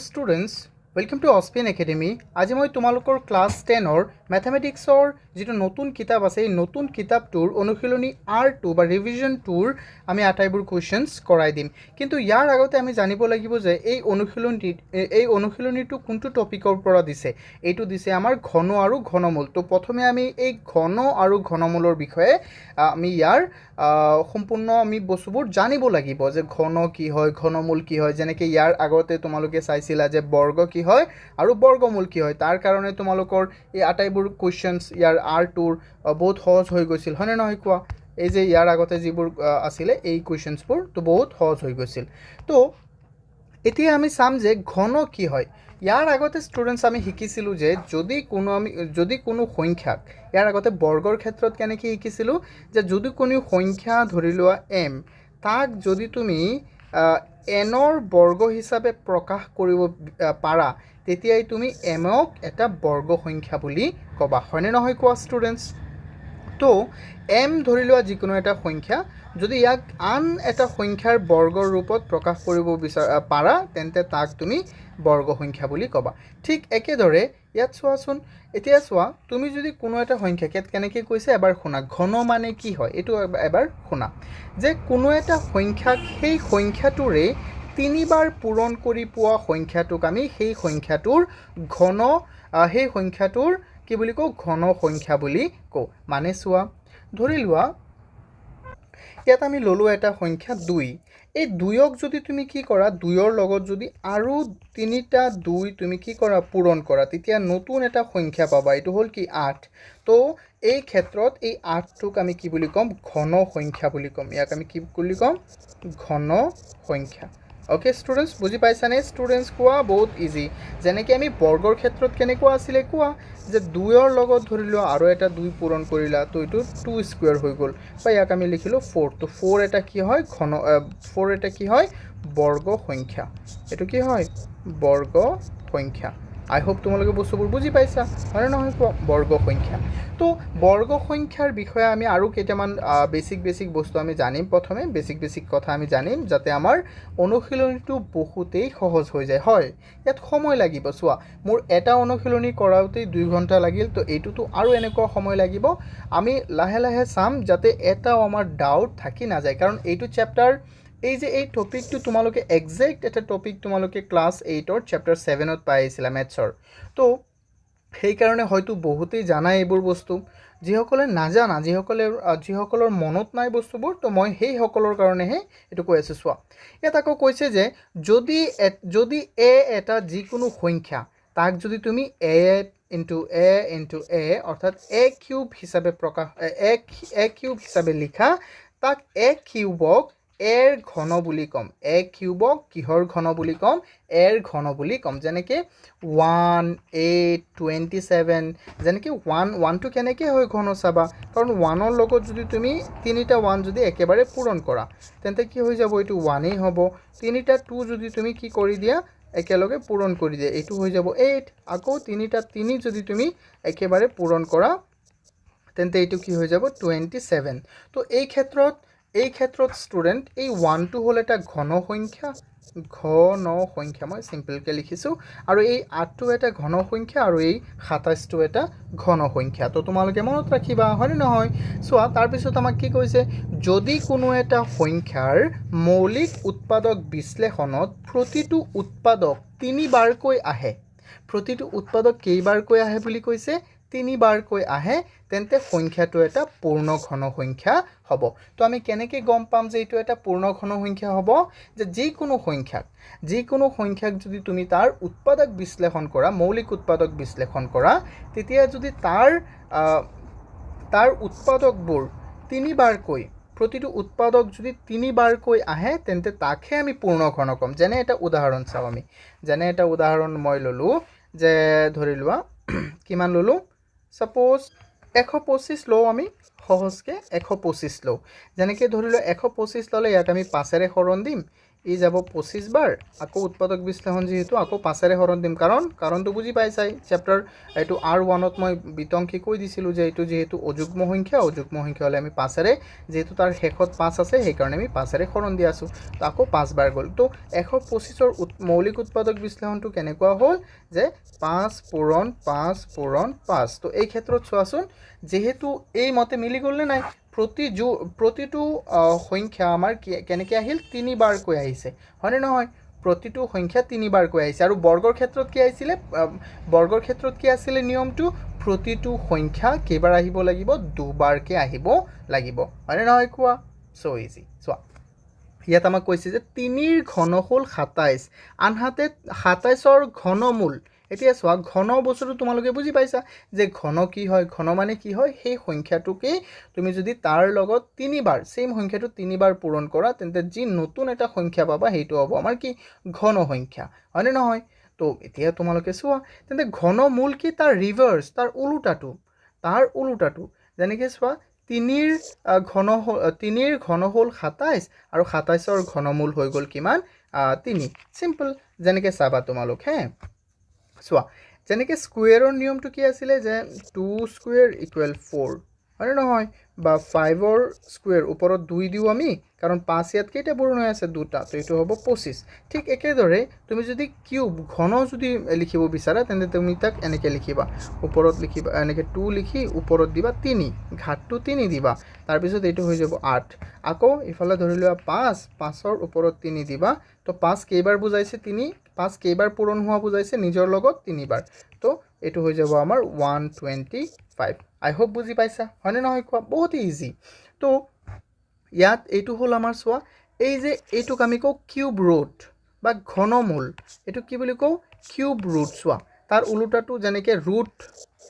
students, welcome to Ospian Academy. আজি মই তোমালোকৰ ক্লাস 10ৰ ম্যাথমেটিক্সৰ যেটো নতুন কিতাপ আছে এই নতুন কিতাপটোৰ অনুশীলনী R2 বা ৰিভিজন 2ৰ আমি আটাইবোৰ কোৱেশ্চনছ কৰাই দিম কিন্তু ইয়াৰ আগতে আমি জানিব লাগিব যে এই অনুশীলনীটো কোনটো টপিকৰ পৰা দিছে এইটো দিছে আমাৰ ঘন আৰু ঘনমূল তো প্ৰথমে আমি এই ঘন আৰু ঘনমূলৰ বিষয়ে আমি ইয়াৰ সম্পূৰ্ণ আমি বস্তুবোৰ জানিব লাগিব যে ঘন কি হয় ঘনমূল কি হয় যেনেকৈ ইয়াৰ আগতে তোমালোকে চাইছিলা যে বৰ্গ কি হয় আৰু বৰ্গমূল কি হয় তাৰ কাৰণে তোমালোকৰ এই আটাইবোৰ কোৱেশ্চনছ ইয়াৰ R2ৰ বহুত সহজ হৈ গৈছিল হয়নে নহয় কোৱা এই যে ইয়াৰ আগতে যিবোৰ আছিলে এই কোৱেশ্চনছবোৰ তো বহুত সহজ হৈ গৈছিল তো এতিয়া আমি চাম যে ঘন কি হয় ইয়াৰ আগতে ষ্টুডেন্টস আমি শিকিছিলো যে যদি কোনো সংখ্যাক ইয়াৰ আগতে বৰ্গৰ ক্ষেত্ৰত কেনেকৈ শিকিছিলো যে যদি কোনো সংখ্যা ধৰি লোৱা m তাক যদি তুমি nৰ বৰ্গ হিচাপে প্ৰকাশ কৰিব পাৰা তেতিয়াই তুমি mক এটা বৰ্গ সংখ্যা বুলি কবা হয়নে নহয় কোৱা ষ্টুডেন্টস তো m ধৰি লোৱা যিকোনো এটা সংখ্যা যদি ইয়াক আন এটা সংখ্যাৰ বৰ্গৰ ৰূপত প্ৰকাশ কৰিব পাৰা তেন্তে তাক তুমি বৰ্গ সংখ্যা বুলি কবা ঠিক একেদৰে ইয়াত চোৱাচোন এতিয়া চোৱা তুমি যদি কোনো এটা সংখ্যা কেনেকৈ কৈছে এবাৰ শুনা ঘন মানে কি হয় এইটো এবাৰ শুনা যে কোনো এটা সংখ্যাক সেই সংখ্যাটোৰে তিনিবাৰ পূৰণ কৰি পোৱা সংখ্যাটোক আমি সেই সংখ্যাটোৰ ঘন সেই সংখ্যাটোৰ কি বুলি কওঁ ঘন সংখ্যা বুলি কওঁ মানে চোৱা ধৰি লোৱা ইয়াত আমি ললো এটা সংখ্যা 2 এই 2ক যদি তুমি কি কৰা 2ৰ লগত যদি আৰু তিনিটা 2 তুমি কি কৰা পূৰণ কৰা তেতিয়া নতুন এটা সংখ্যা পাবা এটো হল কি 8 তো এই ক্ষেত্ৰত এই 8টোক আমি কি বুলি কম ঘন সংখ্যা বুলি কম ইয়াক আমি কি বুলি কম ঘন সংখ্যা ওকে ষ্টুডেন্টস বুজি পাইছানে ষ্টুডেন্টস কোৱা বহুত ইজি যেনেকৈ আমি বৰ্গৰ ক্ষেত্ৰত কেনেকুৱা আছিলে কোৱা যে 2ৰ লগত ধৰি লোৱা আৰু এটা 2 পূৰণ কৰিলা তো এইটো 2 স্কয়াৰ হৈ গ'ল বা ইয়াক আমি লিখিলো 4 তো 4 এটা কি হয় ঘন 4 এটা কি হয় বৰ্গ সংখ্যা এটো কি হয় বৰ্গ সংখ্যা আই হোপ তোমালোকে বস্তুবোৰ বুজি পাইছা হয় নহয় বৰ্গ সংখ্যা তো বৰ্গ সংখ্যাৰ বিষয়ে আমি আৰু কেইটামান বেসিক বস্তু আমি জানিম প্ৰথমে বেসিক কথা আমি জানিম যাতে আমাৰ অনুশীলনীটো বহুতেই সহজ হৈ যায় হয় ইয়াত সময় লাগিব চোৱা মোৰ এটা অনুশীলনী কৰাওতেই 2 ঘণ্টা লাগিল তো এইটোতো আৰু এনেকুৱা সময় লাগিব আমি লাহে লাহে চাম যাতে এটাও আমাৰ ডাউট থাকি না যায় কাৰণ এইটো চ্যাপ্টাৰ এই যে এই টপিকটো তোমালোকে এক্সাক্ট এটা টপিক তোমালোকে ক্লাস 8ৰ চ্যাপ্টাৰ 7ত পাইছিলা ম্যাথছৰ তো সেই কাৰণে হয়তো বহুতেই জানা এইবোৰ বস্তু যিসকলে নাজানা যিসকলৰ মনত নাই বস্তুবোৰ তো মই সেই সকলৰ কাৰণেহে এটো কৈ আছো চোৱা ইয়াত আকৌ কৈছে যে যদি a এটা যিকোনো সংখ্যা তাক যদি তুমি a into a অৰ্থাৎ a কিউব হিচাপে প্ৰকাশ a কিউব হিচাপে লিখা তাক a কিউবক এৰ ঘন বুলি কম a কিউবক কিহৰ ঘন বুলি কম এৰ ঘন বুলি কম যেনেকৈ 1 8 27 যেনেকৈ 1 টো কেনেকৈ হয় ঘন চাবা কাৰণ 1ৰ লগত যদি তুমি তিনিটা 1 যদি একেবাৰে পূৰণ কৰা তেন্তে কি হৈ যাব এইটো 1 হ'ব তিনিটা 2 যদি তুমি কি কৰি দিয়া একেলগে পূৰণ কৰি দিয়া এইটো হৈ যাব 8 আকৌ তিনিটা 3 যদি তুমি একেবাৰে পূৰণ কৰা তেন্তে এইটো কি হৈ যাব 27 তো এই ক্ষেত্ৰত ষ্টুডেন্ট এই 1 টো হল এটা ঘন সংখ্যা মই সিম্পলকৈ লিখিছো আৰু এই 8 টো এটা ঘন সংখ্যা আৰু এই 27 টো এটা ঘন সংখ্যা তো তোমালোকে মনত ৰাখিবা হয় নহয় সোৱা তাৰ পিছত আমাক কি কৈছে যদি কোনো এটা সংখ্যাৰ মৌলিক উৎপাদক বিশ্লেষণত প্ৰতিটো উৎপাদক তিনিবাৰকৈ আহে প্ৰতিটো উৎপাদক কেইবাৰকৈ আহে বুলি কৈছে তিনিবাৰকৈ আহে তেন্তে সংখ্যাটো এটা পূৰ্ণ ঘন সংখ্যা হ'ব তো আমি কেনেকৈ গম পাম যে এইটো এটা পূৰ্ণ ঘন সংখ্যা হ'ব যে যিকোনো সংখ্যাক যদি তুমি তাৰ উৎপাদক বিশ্লেষণ কৰা মৌলিক উৎপাদক বিশ্লেষণ কৰা তেতিয়া যদি তাৰ উৎপাদকবোৰ তিনিবাৰকৈ প্ৰতিটো উৎপাদক যদি তিনিবাৰকৈ আহে তেন্তে তাকহে আমি পূৰ্ণ ঘন কম যেনে এটা উদাহৰণ চাও আমি যেনে এটা উদাহৰণ মই ললো যে ধৰি লোৱা কিমান ললো suppose 125 লও আমি সহজকে 125 লও যেনেকৈ ধৰি লও 125 ললে ইয়াক আমি 5 ৰে হৰণ দিম ই যাব 25 বাৰ আকৌ উৎপাদক বিশ্লেষণ যেহেতু আকৌ 5ৰে হৰণ দিম কাৰণটো বুজি পাইছাই চেপ্টাৰ এইটো R1ত মই বিতংকি কৈ দিছিলোঁ যে এইটো যেহেতু অযুগ্ম সংখ্যা হ'লে আমি 5ৰে যেহেতু তাৰ শেষত 5 আছে সেইকাৰণে আমি 5ৰে হৰণ দি আছোঁ তো আকৌ 5 বাৰ গ'ল তো 125ৰ মৌলিক উৎপাদক বিশ্লেষণটো কেনেকুৱা হ'ল যে 5 পূৰণ 5 পূৰণ 5 তো এই ক্ষেত্ৰত চোৱাচোন যেহেতু এই মতে মিলি গ'ল নে নাই প্ৰতিটো সংখ্যা আমাৰ কেনেকৈ আহিল 3 বাৰকৈ আহিছে হয়নে নহয় প্ৰতিটো সংখ্যা 3 বাৰকৈ আহিছে আৰু বৰ্গৰ ক্ষেত্ৰত কি আছিলে নিয়মটো প্ৰতিটো সংখ্যা কেইবাৰ আহিব লাগিব দুবাৰকৈ আহিব লাগিব হয়নে নহয় কোৱা সো ইজি চোৱা ইয়াত আমাক কৈছে যে 3ৰ ঘনমূল 27 আনহাতে 27ৰ ঘনমূল এতিয়া চোৱা ঘন বস্তুটো তোমালোকে বুজি পাইছা যে ঘন কি হয় ঘন মানে কি হয় সেই সংখ্যাটোকে তুমি যদি তাৰ লগত 3 বাৰ সেম সংখ্যাটো 3 বাৰ পূৰণ কৰা তেন্তে যি নতুন এটা সংখ্যা পাবা সেইটো হ'ব আমাৰ কি ঘন সংখ্যা হয়নে নহয় তো এতিয়া তোমালোকে চোৱা তেন্তে ঘনমূল কি তাৰ ৰিভাৰ্স তাৰ উলুটাটো যেনেকৈ চোৱা 3ৰ ঘন হ'ল 27 আৰু 27ৰ ঘনমূল হৈ গ'ল কিমান 3 সিম্পল যেনেকৈ চাবা তোমালোক হে চোৱা যেনেকৈ স্কুৱেৰৰ নিয়মটো কি আছিলে যে 2 স্কুৱেৰ ইকুৱেল 4 হয়নে নহয় বা 5ৰ স্কুৱেৰ ওপৰত 2 দিওঁ আমি কাৰণ 5 ইয়াত কেইটা পূৰণ হৈ আছে দুটা তো এইটো হ'ব 25 ঠিক একেদৰে তুমি যদি কিউব ঘন যদি লিখিব বিচাৰা তেন্তে তুমি তাক এনেকৈ লিখিবা ওপৰত লিখিবা এনেকৈ 2 লিখি ওপৰত দিবা 3 ঘাটটো 3 দিবা তাৰপিছত এইটো হৈ যাব 8 আকৌ ইফালে ধৰি লোৱা 5ৰ ওপৰত 3 দিবা তো 5 কেইবাৰ বুজাইছে 5 কেইবাৰ পূৰণ হোৱা বুজাইছে নিজৰ লগত 3 বাৰ তো এইটো হৈ যাব আমাৰ 125 আই হোপ বুজি পাইছা হয়নে নহয় কোৱা বহুত ইজি তো ইয়াত এইটো হ'ল আমাৰ চোৱা এই যে এইটোক আমি কওঁ কিউব ৰুট বা ঘনমূল এইটো কি বুলি কওঁ কিউব ৰুট চোৱা তাৰ উলুটাটো যেনেকৈ ৰুট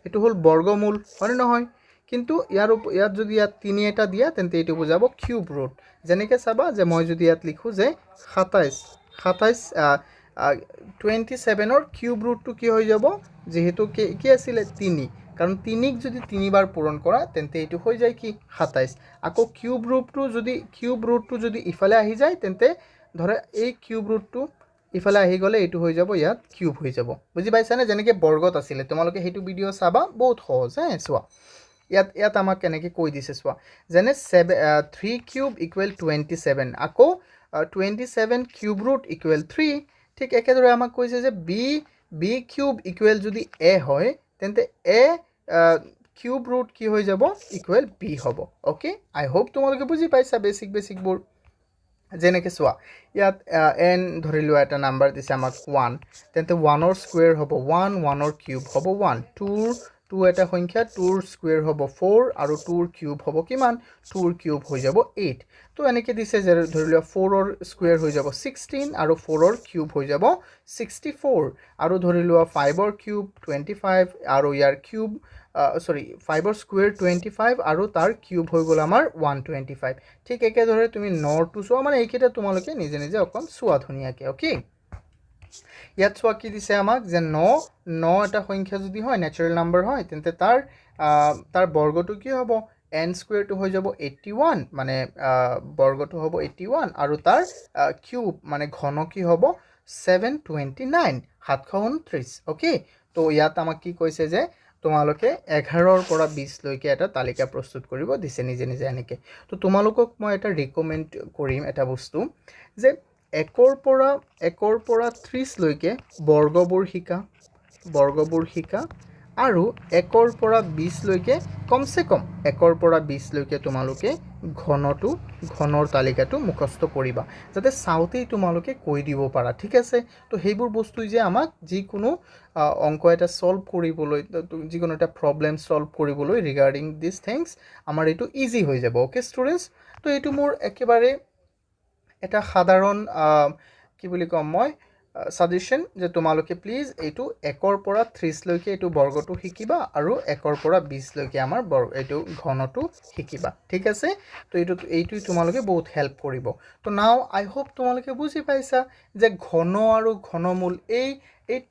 এইটো হ'ল বৰ্গমূল হয়নে নহয় কিন্তু ইয়াত যদি ইয়াত 3 এটা দিয়া তেন্তে এইটো বুজাব কিউব ৰুট যেনেকৈ চাবা যে মই যদি ইয়াত লিখোঁ যে 27ৰ কিউব ৰুটটো কি হৈ যাব যেহেতু কি আছিলে 3 কাৰণ 3ক যদি 3 বাৰ পূৰণ কৰা তেন্তে এইটো হৈ যায় কি 27 আকৌ কিউব ৰুটটো যদি ইফালে আহি যায় তেন্তে ধৰা এই কিউব ৰুটটো ইফালে আহি গ'লে এইটো হৈ যাব ইয়াত কিউব হৈ যাব বুজি পাইছানে যেনেকৈ বৰ্গত আছিলে তোমালোকে সেইটো ভিডিঅ' চাবা বহুত সহজ চোৱা ইয়াত আমাক কেনেকৈ কৈ দিছে চোৱা যেনে 3 কিউব ইকুৱেল 27 আকৌ 27 কিউব ৰুট ইকুৱেল 3 ঠিক একেদৰে আমাক কৈছে যে বি কিউব ইকুৱেল যদি এ হয় তেন্তে এ কিউব ৰুট কি হৈ যাব ইকুৱেল বি হ'ব অ'কে আই হোপ তোমালোকে বুজি পাইছা বেছিকবোৰ যেনেকৈ চোৱা ইয়াত এন ধৰি লোৱা এটা নাম্বাৰ দিছে আমাক 1 তেন্তে 1ৰ স্কুৱেৰ হ'ব 1ৰ কিউব হ'ব 1 2 এটা সংখ্যা 2ৰ স্কুৱেৰ হ'ব 4 আৰু 2ৰ কিউব হ'ব কিমান 2ৰ কিউব হৈ যাব 8 তো এনেকৈ দিছে যে ধৰি লোৱা 4ৰ স্কুৱেৰ হৈ যাব 16 আৰু 4ৰ কিউব হৈ যাব 64 আৰু ধৰি লোৱা 5ৰ কিউব 25 আৰু ইয়াৰ কিউব 5ৰ স্কুৱেৰ 25 আৰু তাৰ কিউব হৈ গ'ল আমাৰ 125 ঠিক একেদৰে তুমি 9টো চোৱা মানে এইকেইটা তোমালোকে নিজে অকণ চোৱা ধুনীয়াকৈ অ'কে ইয়াত চোৱা কি দিছে আমাক যে 9 এটা সংখ্যা যদি হয় নেচাৰেল নাম্বাৰ হয় তেন্তে তাৰ বৰ্গটো কি হ'ব n স্কুৱেৰটো হৈ যাব 81 মানে বৰ্গটো হ'ব 81 আৰু তাৰ কিউব মানে ঘন কি হ'ব 729 729 অ'কে তো ইয়াত আমাক কি কৈছে যে তোমালোকে 11ৰ পৰা 20 লৈকে এটা তালিকা প্ৰস্তুত কৰিব দিছে নিজে এনেকৈ তো তোমালোকক মই এটা ৰিকমেণ্ড কৰিম এটা বস্তু যে 1ৰ পৰা 30 লৈকে বৰ্গবোৰ শিকা আৰু 1ৰ পৰা 20 লৈকে কমচে কম 1ৰ পৰা 20 লৈকে তোমালোকে ঘনৰ তালিকাটো মুখস্থ কৰিবা যাতে চাওঁতেই তোমালোকে কৈ দিব পাৰা ঠিক আছে তো সেইবোৰ বস্তুই যে আমাক যিকোনো অংক এটা সলভ কৰিবলৈ যিকোনো এটা প্ৰবলেম সলভ কৰিবলৈ ৰিগাৰ্ডিং দিছ থিংছ আমাৰ এইটো ইজি হৈ যাব ওকে ষ্টুডেণ্টছ তো এইটো মোৰ একেবাৰে এটা সাধাৰণ কি বুলি কম মই সাজেশন যে তোমালোকে প্লিজ এইটো 1ৰ পৰা 30 লৈকে এইটো বৰ্গটো শিকিবা আৰু 1ৰ পৰা 20 লৈকে আমাৰ এইটো ঘনটো শিকিবা ঠিক আছে তো এইটোই তোমালোকে বহুত হেল্প কৰিব তো নাও আই হোপ তোমালোকে বুজি পাইছা যে ঘন আৰু ঘনমূল এই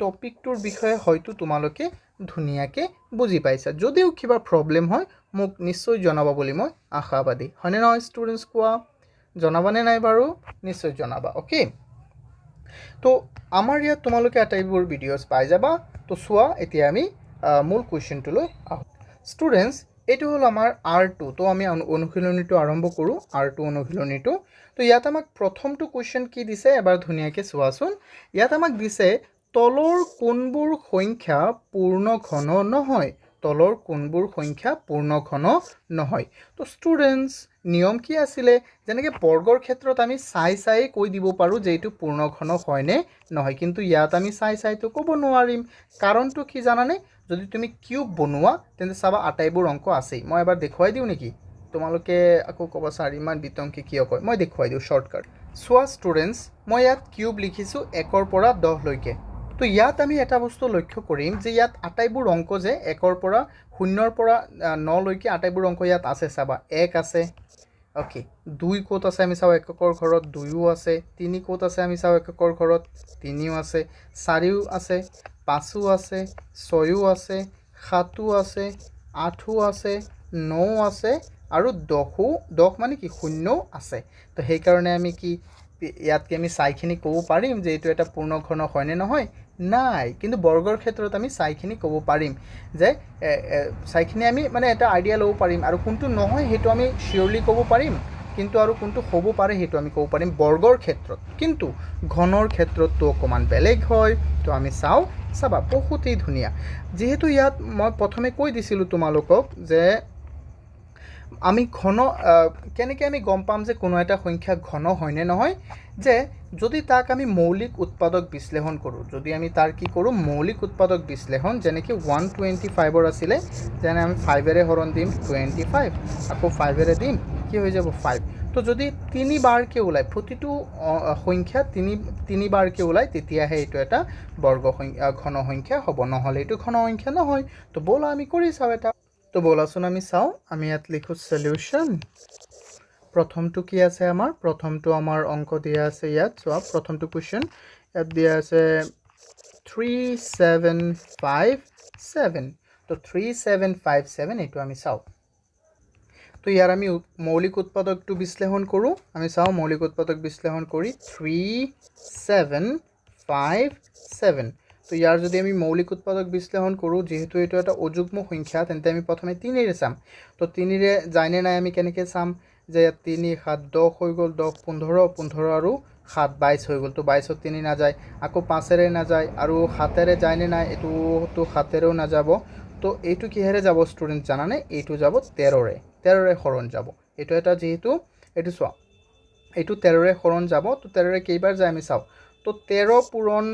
টপিকটোৰ বিষয়ে হয়তো তোমালোকে ধুনীয়াকৈ বুজি পাইছা যদিও কিবা প্ৰবলেম হয় মোক নিশ্চয় জনাবা বুলি মই আশাবাদী হয়নে নহয় ষ্টুডেণ্টছ কোৱা জনাবানে নাই বাৰু নিশ্চয় জনাবা ওকে তো আমাৰ ইয়াত তোমালোকে আটাইবোৰ ভিডিঅ'জ পাই যাবা তো চোৱা এতিয়া আমি মূল কুৱেশ্যনটোলৈ আহোঁ ষ্টুডেণ্টছ এইটো হ'ল আমাৰ R2 তো আমি অনুশীলনীটো আৰম্ভ কৰোঁ R2 অনুশীলনীটো তো ইয়াত আমাক প্ৰথমটো কুৱেশ্যন কি দিছে এবাৰ ধুনীয়াকৈ চোৱাচোন ইয়াত আমাক দিছে তলৰ কোনবোৰ সংখ্যা পূৰ্ণ ঘন নহয় তলৰ কোনবোৰ সংখ্যা পূৰ্ণ ঘন নহয় তো ষ্টুডেণ্টছ নিয়ম কি আছিলে যেনেকৈ বৰ্গৰ ক্ষেত্ৰত আমি চাই কৈ দিব পাৰোঁ যে এইটো পূৰ্ণ ঘন হয়নে নহয় কিন্তু ইয়াত আমি চাইতো ক'ব নোৱাৰিম কাৰণটো কি জানানে যদি তুমি কিউব বনোৱা তেন্তে চাবা আটাইবোৰ অংক আছেই মই এবাৰ দেখুৱাই দিওঁ নেকি তোমালোকে আকৌ ক'বা ছাৰ ইমান বিতংকে কিয় কয় মই দেখুৱাই দিওঁ শ্বৰ্টকাট চোৱা ষ্টুডেণ্টছ মই ইয়াত কিউব লিখিছোঁ 1ৰ পৰা 10 লৈকে তো ইয়াত আমি এটা বস্তু লক্ষ্য কৰিম যে ইয়াত আটাইবোৰ অংক যে 1ৰ পৰা 0ৰ পৰা 9 লৈকে আটাইবোৰ অংক ইয়াত আছে চাবা 1 আছে ওকে 2 ক'ত আছে আমি চাওঁ এককৰ ঘৰত 2ও আছে 3 ক'ত আছে আমি চাওঁ এককৰ ঘৰত 3ও আছে 4ও আছে 5ও আছে 6ও আছে 7ও আছে 8ও আছে 9ও আছে আৰু 10 মানে কি 0ও আছে তো সেইকাৰণে আমি কি ইয়াতকে আমি চাইখিনি ক'ব পাৰিম যে এইটো এটা পূৰ্ণ ঘন হয়নে নহয় নাই কিন্তু বৰ্গৰ ক্ষেত্ৰত আমি চাইখিনি ক'ব পাৰিম যে চাইখিনি আমি মানে এটা আইডিয়া ল'ব পাৰিম আৰু কোনটো নহয় সেইটো আমি চিয়ৰলি ক'ব পাৰিম কিন্তু আৰু কোনটো হ'ব পাৰে সেইটো আমি ক'ব পাৰিম বৰ্গৰ ক্ষেত্ৰত কিন্তু ঘনৰ ক্ষেত্ৰততো অকণমান বেলেগ হয় তো আমি চাবা বহুতেই ধুনীয়া যিহেতু ইয়াত মই প্ৰথমে কৈ দিছিলোঁ তোমালোকক যে আমি ঘন কেনেকৈ আমি গম পাম যে কোনো এটা সংখ্যা ঘন হয়নে নহয় যে যদি তাক আমি মৌলিক উৎপাদক বিশ্লেষণ কৰোঁ যদি আমি তাৰ কি কৰোঁ মৌলিক উৎপাদক বিশ্লেষণ যেনেকৈ 125ৰ আছিলে যেনে আমি 5ৰে হৰণ দিম 25 আকৌ 5ৰে দিম কি হৈ যাব 5 তো যদি 3বাৰকৈ ওলায় প্ৰতিটো সংখ্যা তিনিবাৰকৈ ওলায় তেতিয়াহে এইটো এটা বৰ্গ সংখ্যা ঘন সংখ্যা হ'ব নহ'লে এইটো ঘন সংখ্যা নহয় তো ব'লা আমি কৰি চাওঁ এটা তো ব'লাচোন আমি চাওঁ আমি ইয়াত লিখোঁ সলিউশ্যন প্ৰথমটো কি আছে আমাৰ প্ৰথমটো আমাৰ অংক দিয়া আছে ইয়াত চোৱা প্ৰথমটো কুৱেশ্যন ইয়াত দিয়া আছে 3757 তো 3757 এইটো আমি চাওঁ তো ইয়াৰ আমি মৌলিক উৎপাদকটো বিশ্লেষণ কৰোঁ আমি চাওঁ মৌলিক উৎপাদক বিশ্লেষণ কৰি 3757 তো ইয়াৰ যদি আমি মৌলিক উৎপাদক বিশ্লেষণ কৰোঁ যেহেতু এইটো এটা অযুগ্ম সংখ্যা তেন্তে আমি প্ৰথমে 3ৰে চাম তো 3ৰে যায়নে নাই আমি কেনেকৈ চাম যে 3 7 10 হৈ গ'ল 10 15 15 আৰু 7 22 হৈ গ'ল তো 22ত 3 নাযায় আকৌ 5ৰে নাযায় আৰু 7ৰে যায়নে নাই এইটো 7ৰেও নাযাব তো এইটো কিহেৰে যাব ষ্টুডেণ্ট জানানে এইটো যাব 13ৰে হৰণ যাব এইটো এটা যেহেতু এইটো চোৱা এইটো 13ৰে হৰণ যাব তো 13ৰে কেইবাৰ যায় আমি চাওঁ তো 13 পূৰণ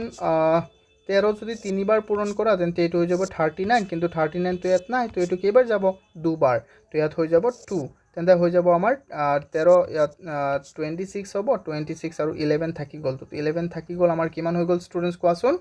13 যদি 3বাৰ পূৰণ কৰা তেন্তে এইটো হৈ যাব 39 কিন্তু 39 তো ইয়াত নাই তো এইটো কেইবাৰ যাব 2বাৰ তো ইয়াত হৈ যাব 2 তেন্তে হৈ যাব আমাৰ 13 ইয়াত 26 হ'ব 26 আৰু 11 থাকি গ'ল তো 11 থাকি গ'ল আমাৰ কিমান হৈ গ'ল ষ্টুডেণ্টছ কোৱাচোন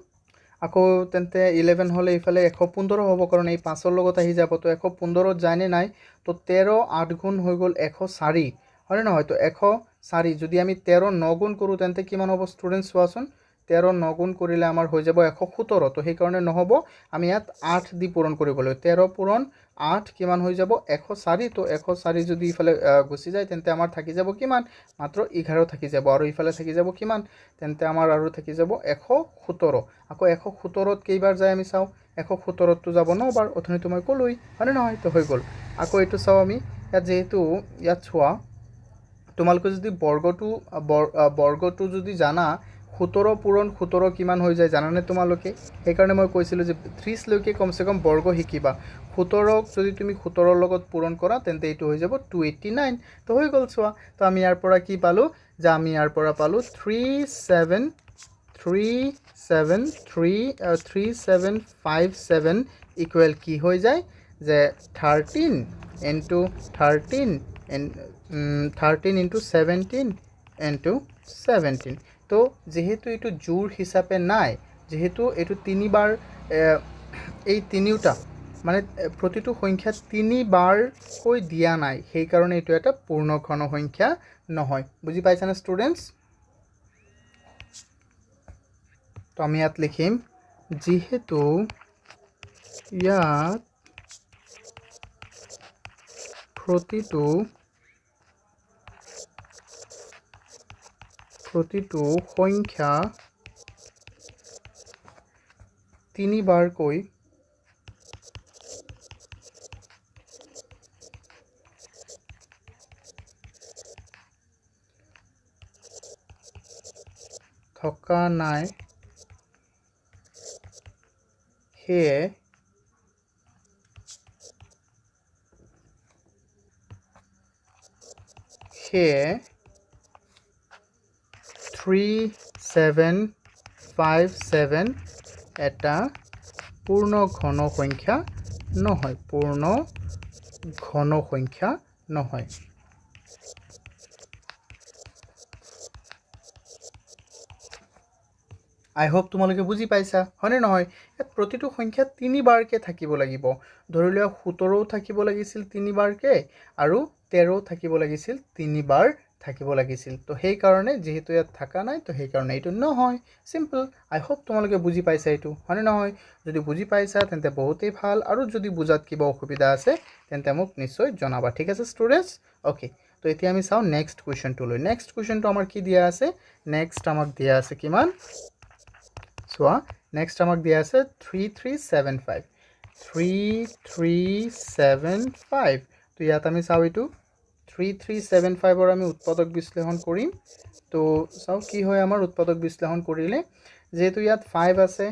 আকৌ তেন্তে 11 হ'লে ইফালে 115 হ'ব কাৰণ এই 5ৰ লগত আহি যাব তো 115ত যায়নে নাই তো 13 8 গুণ হৈ গ'ল 104 হয়নে নহয় তো 104 যদি আমি 13 9 গুণ কৰোঁ তেন্তে কিমান হ'ব ষ্টুডেণ্টছ চোৱাচোন 13 9 গুণ কৰিলে আমাৰ হৈ যাব 117 তো সেইকাৰণে নহ'ব আমি ইয়াত 8 দি পূৰণ কৰিব লাগিব 13 পূৰণ 8 কিমান হৈ যাব 104 তো 104 যদি ইফালে গুচি যায় তেন্তে আমাৰ থাকি যাব কিমান মাত্ৰ 11 থাকি যাব আৰু ইফালে থাকি যাব কিমান তেন্তে আমাৰ আৰু থাকি যাব 117 আকৌ 117ত কেইবাৰ যায় আমি চাওঁ 117তো যাব 9বাৰ অথনিতো মই ক'লোৱেই হয়নে নহয় তো হৈ গ'ল আকৌ এইটো চাওঁ আমি ইয়াত যেহেতু ইয়াত চোৱা তোমালোকে যদি বৰ্গটো যদি জানা 17 পূৰণ 17 কিমান হৈ যায় জানানে তোমালোকে সেইকাৰণে মই কৈছিলোঁ যে 30 লৈকে কমচে কম বৰ্গ শিকিবা 17ক যদি তুমি 17ৰ লগত পূৰণ কৰা তেন্তে এইটো হৈ যাব 289 তো হৈ গ'ল চোৱা তো আমি ইয়াৰ পৰা কি পালোঁ যে আমি ইয়াৰ পৰা পালোঁ 3757 ইকুৱেল কি হৈ যায় যে 13 into 13 into 17 into 17 তো যেহেতু এইটো জোৰ হিচাপে নাই যেহেতু এইটো 3বাৰ এই তিনিওটা মানে প্ৰতিটো সংখ্যা 3বাৰকৈ দিয়া নাই সেইকাৰণে এইটো এটা পূৰ্ণ ঘন সংখ্যা নহয় বুজি পাইছানে ষ্টুডেণ্টছ তো আমি ইয়াত লিখিম যেহেতু ইয়াত প্ৰতিটো প্ৰতিটো সংখ্যা তিনিবাৰকৈ থকা নাই সেয়ে সেয়ে 3757 এটা পূৰ্ণ ঘন সংখ্যা নহয় পূৰ্ণ ঘন সংখ্যা নহয় I hope তোমালোকে বুজি পাইছা হয়নে নহয় ইয়াত প্ৰতিটো সংখ্যা তিনিবাৰকে থাকিব লাগিব ধৰি লোৱা 17 থাকিব লাগিছিল তিনিবাৰকে আৰু 13 থাকিব লাগিছিল তিনিবাৰ থাকিব লাগিছিল তো সেই কাৰণে যেহেতু ইয়াত থাকা নাই তো সেই কাৰণে এটো নহয় সিম্পল I hope তোমালোকে বুজি পাইছা এটো হয়নে নহয় যদি বুজি পাইছা তেন্তে বহুতেই ভাল আৰু যদি বুজাত কিবা অসুবিধা আছে তেন্তে মোক নিশ্চয় জনাবা ঠিক আছে স্টুডেন্টস ওকে তো এতিয়া আমি চাও নেক্সট কোৱেশ্চনটো লৈ নেক্সট কোৱেশ্চনটো আমাৰ কি দিয়া আছে নেক্সট আমাক দিয়া আছে কিমান So, next আমাক দিয়া আছে 3375 3375 তো ইয়াত আমি চাও এটো 3375 ৰ আমি উৎপাদক বিশ্লেষণ কৰিম তো চাও কি হয় আমাৰ উৎপাদক বিশ্লেষণ কৰিলে যেহেতু ইয়াত 5 আছে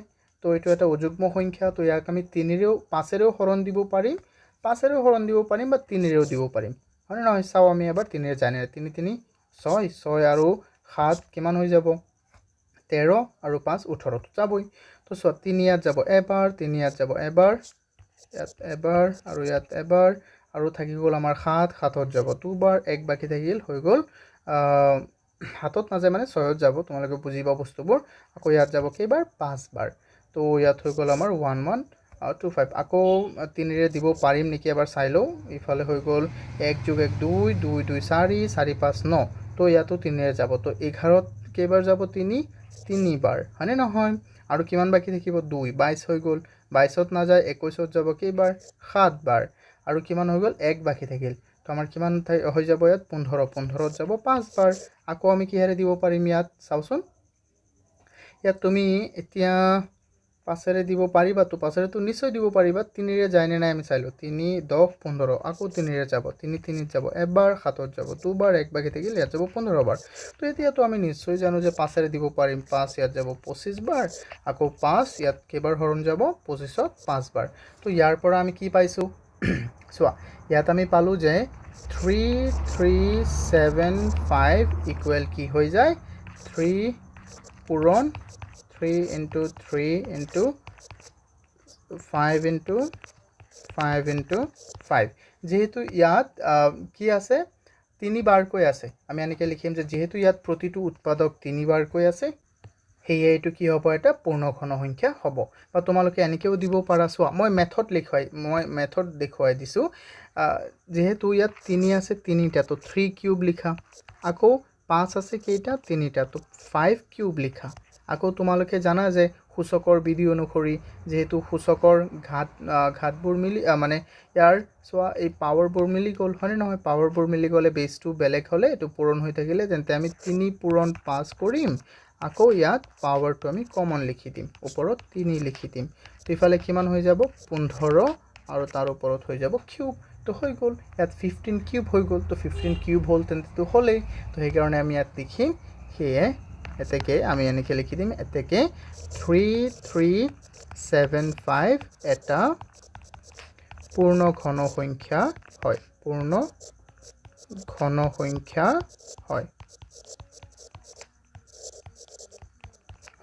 তো এটো এটা অযুগ্ম সংখ্যা তো ইয়াক আমি 3 ৰেও 5 ৰেও হৰণ দিব পাৰিম 5 ৰেও হৰণ দিব পাৰিম বা 3 ৰেও দিব পাৰিম হয় নহয় চাও আমি এবাৰ 3 ৰে জানে 3 3 6 6 আৰু 7 কিমান হৈ যাব 13 আৰু 5 18 যাবই তো 3 ইয়াত যাব এবাৰ 3 ইয়াত যাব এবাৰ ইয়াত এবাৰ আৰু ইয়াত এবাৰ আৰু থাকি গল আমাৰ 7 7ত যাব দুবাৰ এক বাকি থাকিল হৈ গল হাতত না যায় মানে 6ত যাব তোমালোকে বুজিবা বস্তুবোৰ আকৌ ইয়াত যাব কেইবাৰ 5 বাৰ তো ইয়াত হৈ গল আমাৰ 1125 আকৌ 3 ৰে দিব পাৰিম নেকি এবাৰ চাই লও ইফালে হৈ গল 1 + 1 2 2 2 4 4 5 9 তো ইয়াতো 3 ৰে যাব তো 11ত কেইবাৰ যাব 3 তিনিবাৰ হয়নে নহয় আৰু কিমান বাকি থাকিব 2 22 হৈ গল 22ত না যায় 21ত যাব কেইবাৰ 7 বাৰ আৰু কিমান হৈ গল 1 বাকি থাকিল তো আমাৰ কিমান হৈ যাব ইয়াত 15 15ত যাব 5 বাৰ আকৌ আমি কি হাৰে দিব পাৰিম ইয়াত চাওচোন ইয়াত তুমি এতিয়া 5 ৰে দিব পাৰিবা তো 5 ৰে তো নিশ্চয় দিব পাৰিবা 3 ৰে যায় নে নাই আমি চাইলো 3 10 15 আকৌ 3 ৰে যাব 3 3 ত যাব এবাৰ 7ত যাব দুবাৰ এক বাকি থাকিল ইয়াত যাব 15 বাৰ তো এতিয়া তো আমি নিশ্চয় জানো যে 5 ৰে দিব পাৰিম 5 ইয়াত যাব 25 বাৰ আকৌ 5 ইয়াত কেবাৰ হৰণ যাব 25ত 5 বাৰ তো ইয়াৰ পৰা আমি কি পাইছো চোৱা ইয়াত আমি পালো যে 3375 ইকুৱেল কি হৈ যায় 3 পূৰণ 3 into 3 into 5 into 5 into 5 যেহেতু ইয়াত কি আছে তিনিবাৰকৈ আছে আমি এনেকৈ লিখিম যে যেহেতু ইয়াত প্ৰতিটো উৎপাদক তিনিবাৰকৈ আছে হেয়ে এটো কি হ'ব এটা পূৰ্ণ ঘন সংখ্যা হ'ব বা তোমালোকে এনেকেও দিব পাৰা চোৱা মই মেথড দেখুৱাই দিছো যেহেতু ইয়াত 3 আছে 3টা তো 3 কিউব লিখা আকৌ 5 আছে কেইটা 3টা তো 5 কিউব লিখা আকৌ তোমালোকে জানা যে সূচকৰ বিধি অনুসৰি যেহেতু সূচকৰ ঘাতবোৰ মিলি মানে ইয়াৰ সোয়া এই পাৱাৰবোৰ মিলি গল হয়নে নহয় পাৱাৰবোৰ মিলি গলে বেসটো বেলেগ হলে এটো পূৰণ হৈ থাকিলে তেন্তে আমি 3 পূৰণ 5 কৰিম আকৌ ইয়াত পাৱাৰটো আমি কমন লিখি দিম ওপৰত 3 লিখি দিম তো ইফালে কিমান হৈ যাব 15 আৰু তাৰ ওপৰত হৈ যাব কিউব তো হৈ গল ইয়াত 15 কিউব হৈ গল তো 15 কিউব হল তেন্তে তো হলে তো এই কাৰণে আমি ইয়াত লিখিম হেয়ে এতেকে আমি এনেকে লিখি দিম এতেকে 3375 এটা পূৰ্ণ ঘন সংখ্যা হয় পূৰ্ণ ঘন সংখ্যা হয়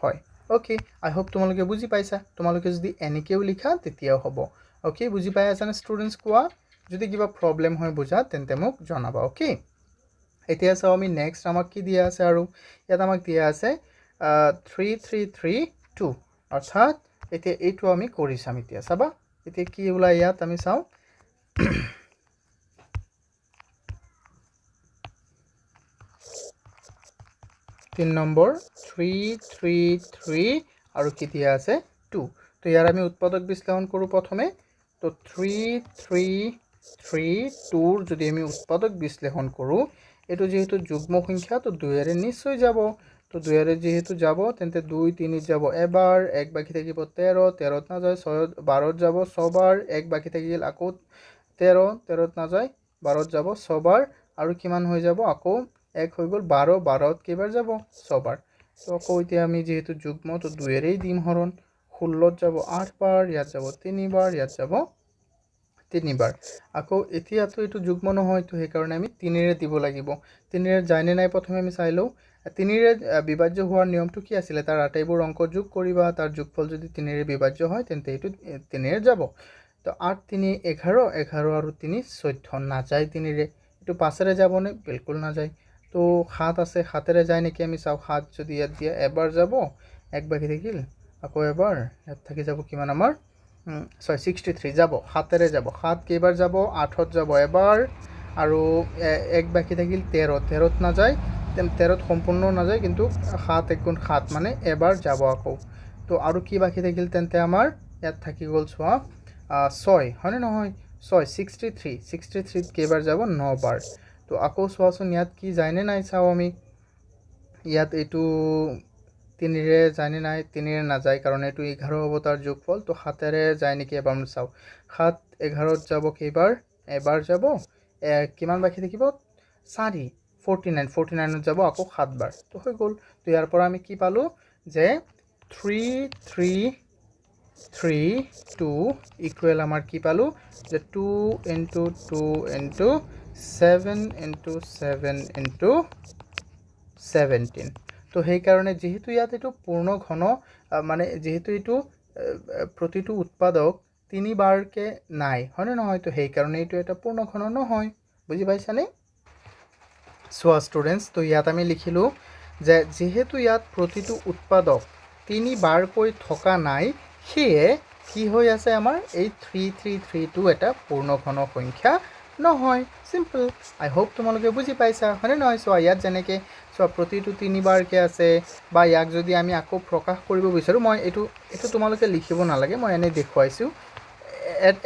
হয় ওকে আই হোপ তোমালোকে বুজি পাইছা তোমালোকে যদি এনেকেও লিখা তেতিয়াও হ'ব ওকে বুজি পাই আছা না ষ্টুডেন্টস কোৱা যদি কিবা প্ৰবলেম হয় বুজা তেন্তে মোক জনাবা ওকে এতিয়া চাও আমি নেক্সট আমাক কি দিয়া আছে আৰু ইয়াত আমাক দিয়া আছে 3332 অৰ্থাৎ এতিয়া এইটো আমি কৰি চাম এতিয়া চাবা এতিয়া কি ওলাই ইয়াত আমি চাও 3 নম্বৰ 333 আৰু কি দিয়া আছে 2 তো ইয়াৰ আমি উৎপাদক বিশ্লেষণ কৰো প্ৰথমে তো 3332 যদি আমি উৎপাদক বিশ্লেষণ কৰো এটো যেহেতু যুগ্ম সংখ্যা তো 2 এৰে নিশ্চয় যাব তো 2 যেহেতু যাব তেন্তে 2 3 যাব এবাৰ 1 বাকি থাকিব 13 13ত নাযায় 6 12ত যাব 6 বাৰ 1 বাকি থাকিল আকৌ 13 13ত নাযায় 12ত যাব 6 বাৰ আৰু কিমান হৈ যাব আকৌ 1 হৈ গ'ল 12 12ত কেইবাৰ যাব 6 বাৰ তো আকৌ এতিয়া আমি যেহেতু যুগ্ম তো 2 দিম হৰণ 16ত যাব 8 বাৰ ইয়াত যাব 3 বাৰ ইয়াত যাব 3 বাৰ আকৌ এতিয়াতো এটো যুগ্ম নহয় তো সেই কাৰণে আমি 3 দিব লাগিব 3 যায়নে নাই প্ৰথমে আমি চাই লও 3 বিভাজ্য হোৱাৰ নিয়মটো কি আছিল তাৰ আটাইবোৰ অংক যোগ কৰিবা তাৰ যোগফল যদি 3 বিভাজ্য হয় তেন্তে এটো 3 যাব তো 8 3 11 11 আৰু 3 14 না যায় 3 এটো 5 যাব নে বিলকুল না যায় তো 7 আছে 7 যায় নেকি আমি চাও 7 যদি ইয়াত দিয়া এবাৰ যাব এক বাকি থাকিল আকৌ এবাৰ ইয়াত থাকি যাব কিমান আমাৰ 63 যাব 7 যাব 7 কেইবাৰ যাব 8ত যাব এবাৰ আৰু এক বাকি থাকিল 13 13ত না যায় 13ত সম্পূৰ্ণ না যায় কিন্তু 7 1 গুণ 7 মানে এবাৰ যাব আকৌ তো আৰু কি বাকি থাকিল তেন্তে আমাৰ ইয়াত থাকি গল সোয়া 6 হয়নে নহয় 6 63 63 কেইবাৰ যাব 9 বাৰ তো আকৌ সোয়াচোন ইয়াত কি যায়নে নাই চাও আমি ইয়াত এটো 3 যায়নে নাই 3 না যায় কারণ এটো 11 হ'ব তাৰ যোগফল তো 7 যায় নেকি এবাৰ আমি চাও 7 11ত যাব কেইবাৰ এবাৰ যাব কিমান বাকি থাকিব 4 49 49ত যাব আকৌ 7 বাৰ তো হৈ গল তো ইয়াৰ পৰা আমি কি পালো যে 3 3 3 2 ইকুৱেল আমাৰ কি পালো যে 2 into 2 into 7 into 7 into 17 তো সেই কাৰণে যেহেতু ইয়াত এটো পূৰ্ণ ঘন মানে যেহেতু এটো প্ৰতিটো উৎপাদক 3 বাৰকে নাই হয়নে নহয় তো সেই কাৰণে এটো এটা পূৰ্ণ ঘন নহয় বুজি পাইছানে সো স্টুডেন্টস তো ইয়াত আমি লিখিলো যে যেহেতু ইয়াত প্ৰতিটো উৎপাদক 3 বাৰকৈ থকা নাই সেয়ে কি হৈ আছে আমাৰ এই 3332 এটা পূৰ্ণ ঘন সংখ্যা নহয় সিম্পল আই হোপ তোমালোকে বুজি পাইছা হয়নে নহয় সো ইয়াত যেনেকে সো প্ৰতিটো 3 বাৰকে আছে বা ইয়াক যদি আমি আকৌ প্ৰকাশ কৰিব বিচাৰো মই এটো তোমালোকে লিখিব নালাগে মই এনে দেখুৱাইছো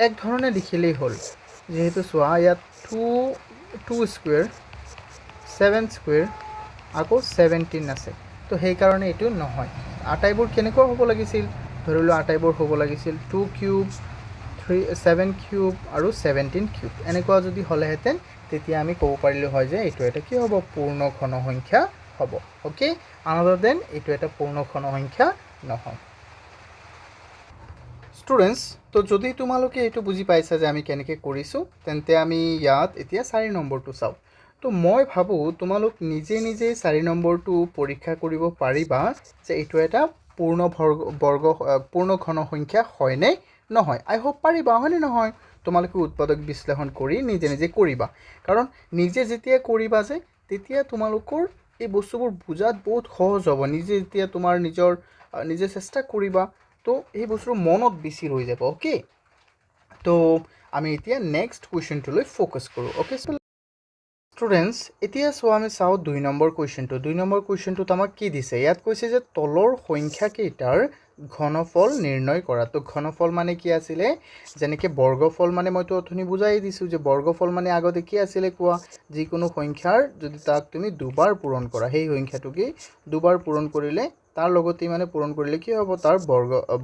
এক ধৰণে লিখিলেই হ'ল যেহেতু সো ইয়াত 2 স্কয়াৰ 7 স্কয়াৰ আকৌ 17 আছে তো সেই কাৰণে এটো নহয় আটাইবোৰ কেনেকৈ হ'ব লাগিছিল ধৰিলো আটাইবোৰ হ'ব লাগিছিল 2 কিউব 7 কিউব আৰু 17 কিউব এনেকুৱা যদি হলেহেতেন তেতিয়া আমি ক'ব পাৰিলো হয় যে এটো এটা কি হ'ব পূৰ্ণ ঘন সংখ্যা হ'ব ওকে আনাদাৰ দেন এটো এটা পূৰ্ণ ঘন সংখ্যা নহয় স্টুডেন্টস তো যদি তোমালোকে এটো বুজি পাইছা যে আমি কেনেকৈ কৰিছো তেন্তে আমি ইয়াত এতিয়া 4 নম্বৰটো চাও তো মই ভাবো তোমালোক নিজে নিজে 4 নম্বৰটো পৰীক্ষা কৰিব পাৰিবা যে এটো এটা পূৰ্ণ ঘন সংখ্যা হয় নে নহয় আই হোপ পাৰিবা হয়নে নহয় তোমালোকে উৎপাদক বিশ্লেষণ কৰি নিজে নিজে কৰিবা কাৰণ নিজে যেতিয়া কৰিবা যে তেতিয়া তোমালোকৰ এই বস্তুবোৰ বুজাত বহুত সহজ হ'ব নিজে যেতিয়া তোমাৰ নিজে চেষ্টা কৰিবা তো এই বস্তুৰ মনত বেছি ৰৈ যাব ওকে তো আমি এতিয়া নেক্সট কোৱেশ্চনটো লৈ ফোকাস কৰো ওকে স্টুডেন্টস এতিয়া সো আমি চাও 2 নম্বৰ কোৱেশ্চনটো 2 নম্বৰ কোৱেশ্চনটো আমাক কি দিছে ইয়াত কৈছে যে তলৰ সংখ্যা কেইটাৰ ঘনফল নিৰ্ণয় কৰা তো ঘনফল মানে কি আছিল যেনেকৈ বৰ্গফল মানে মইতো অথনি বুজাই দিছো যে বৰ্গফল মানে আগতে কি আছিল কোৱা যিকোনো সংখ্যাৰ যদি তাক তুমি দুবাৰ পূৰণ কৰা সেই সংখ্যাটোকে দুবাৰ পূৰণ কৰিলে তাৰ লগতে মানে পূৰণ কৰিলে কি হ'ব তাৰ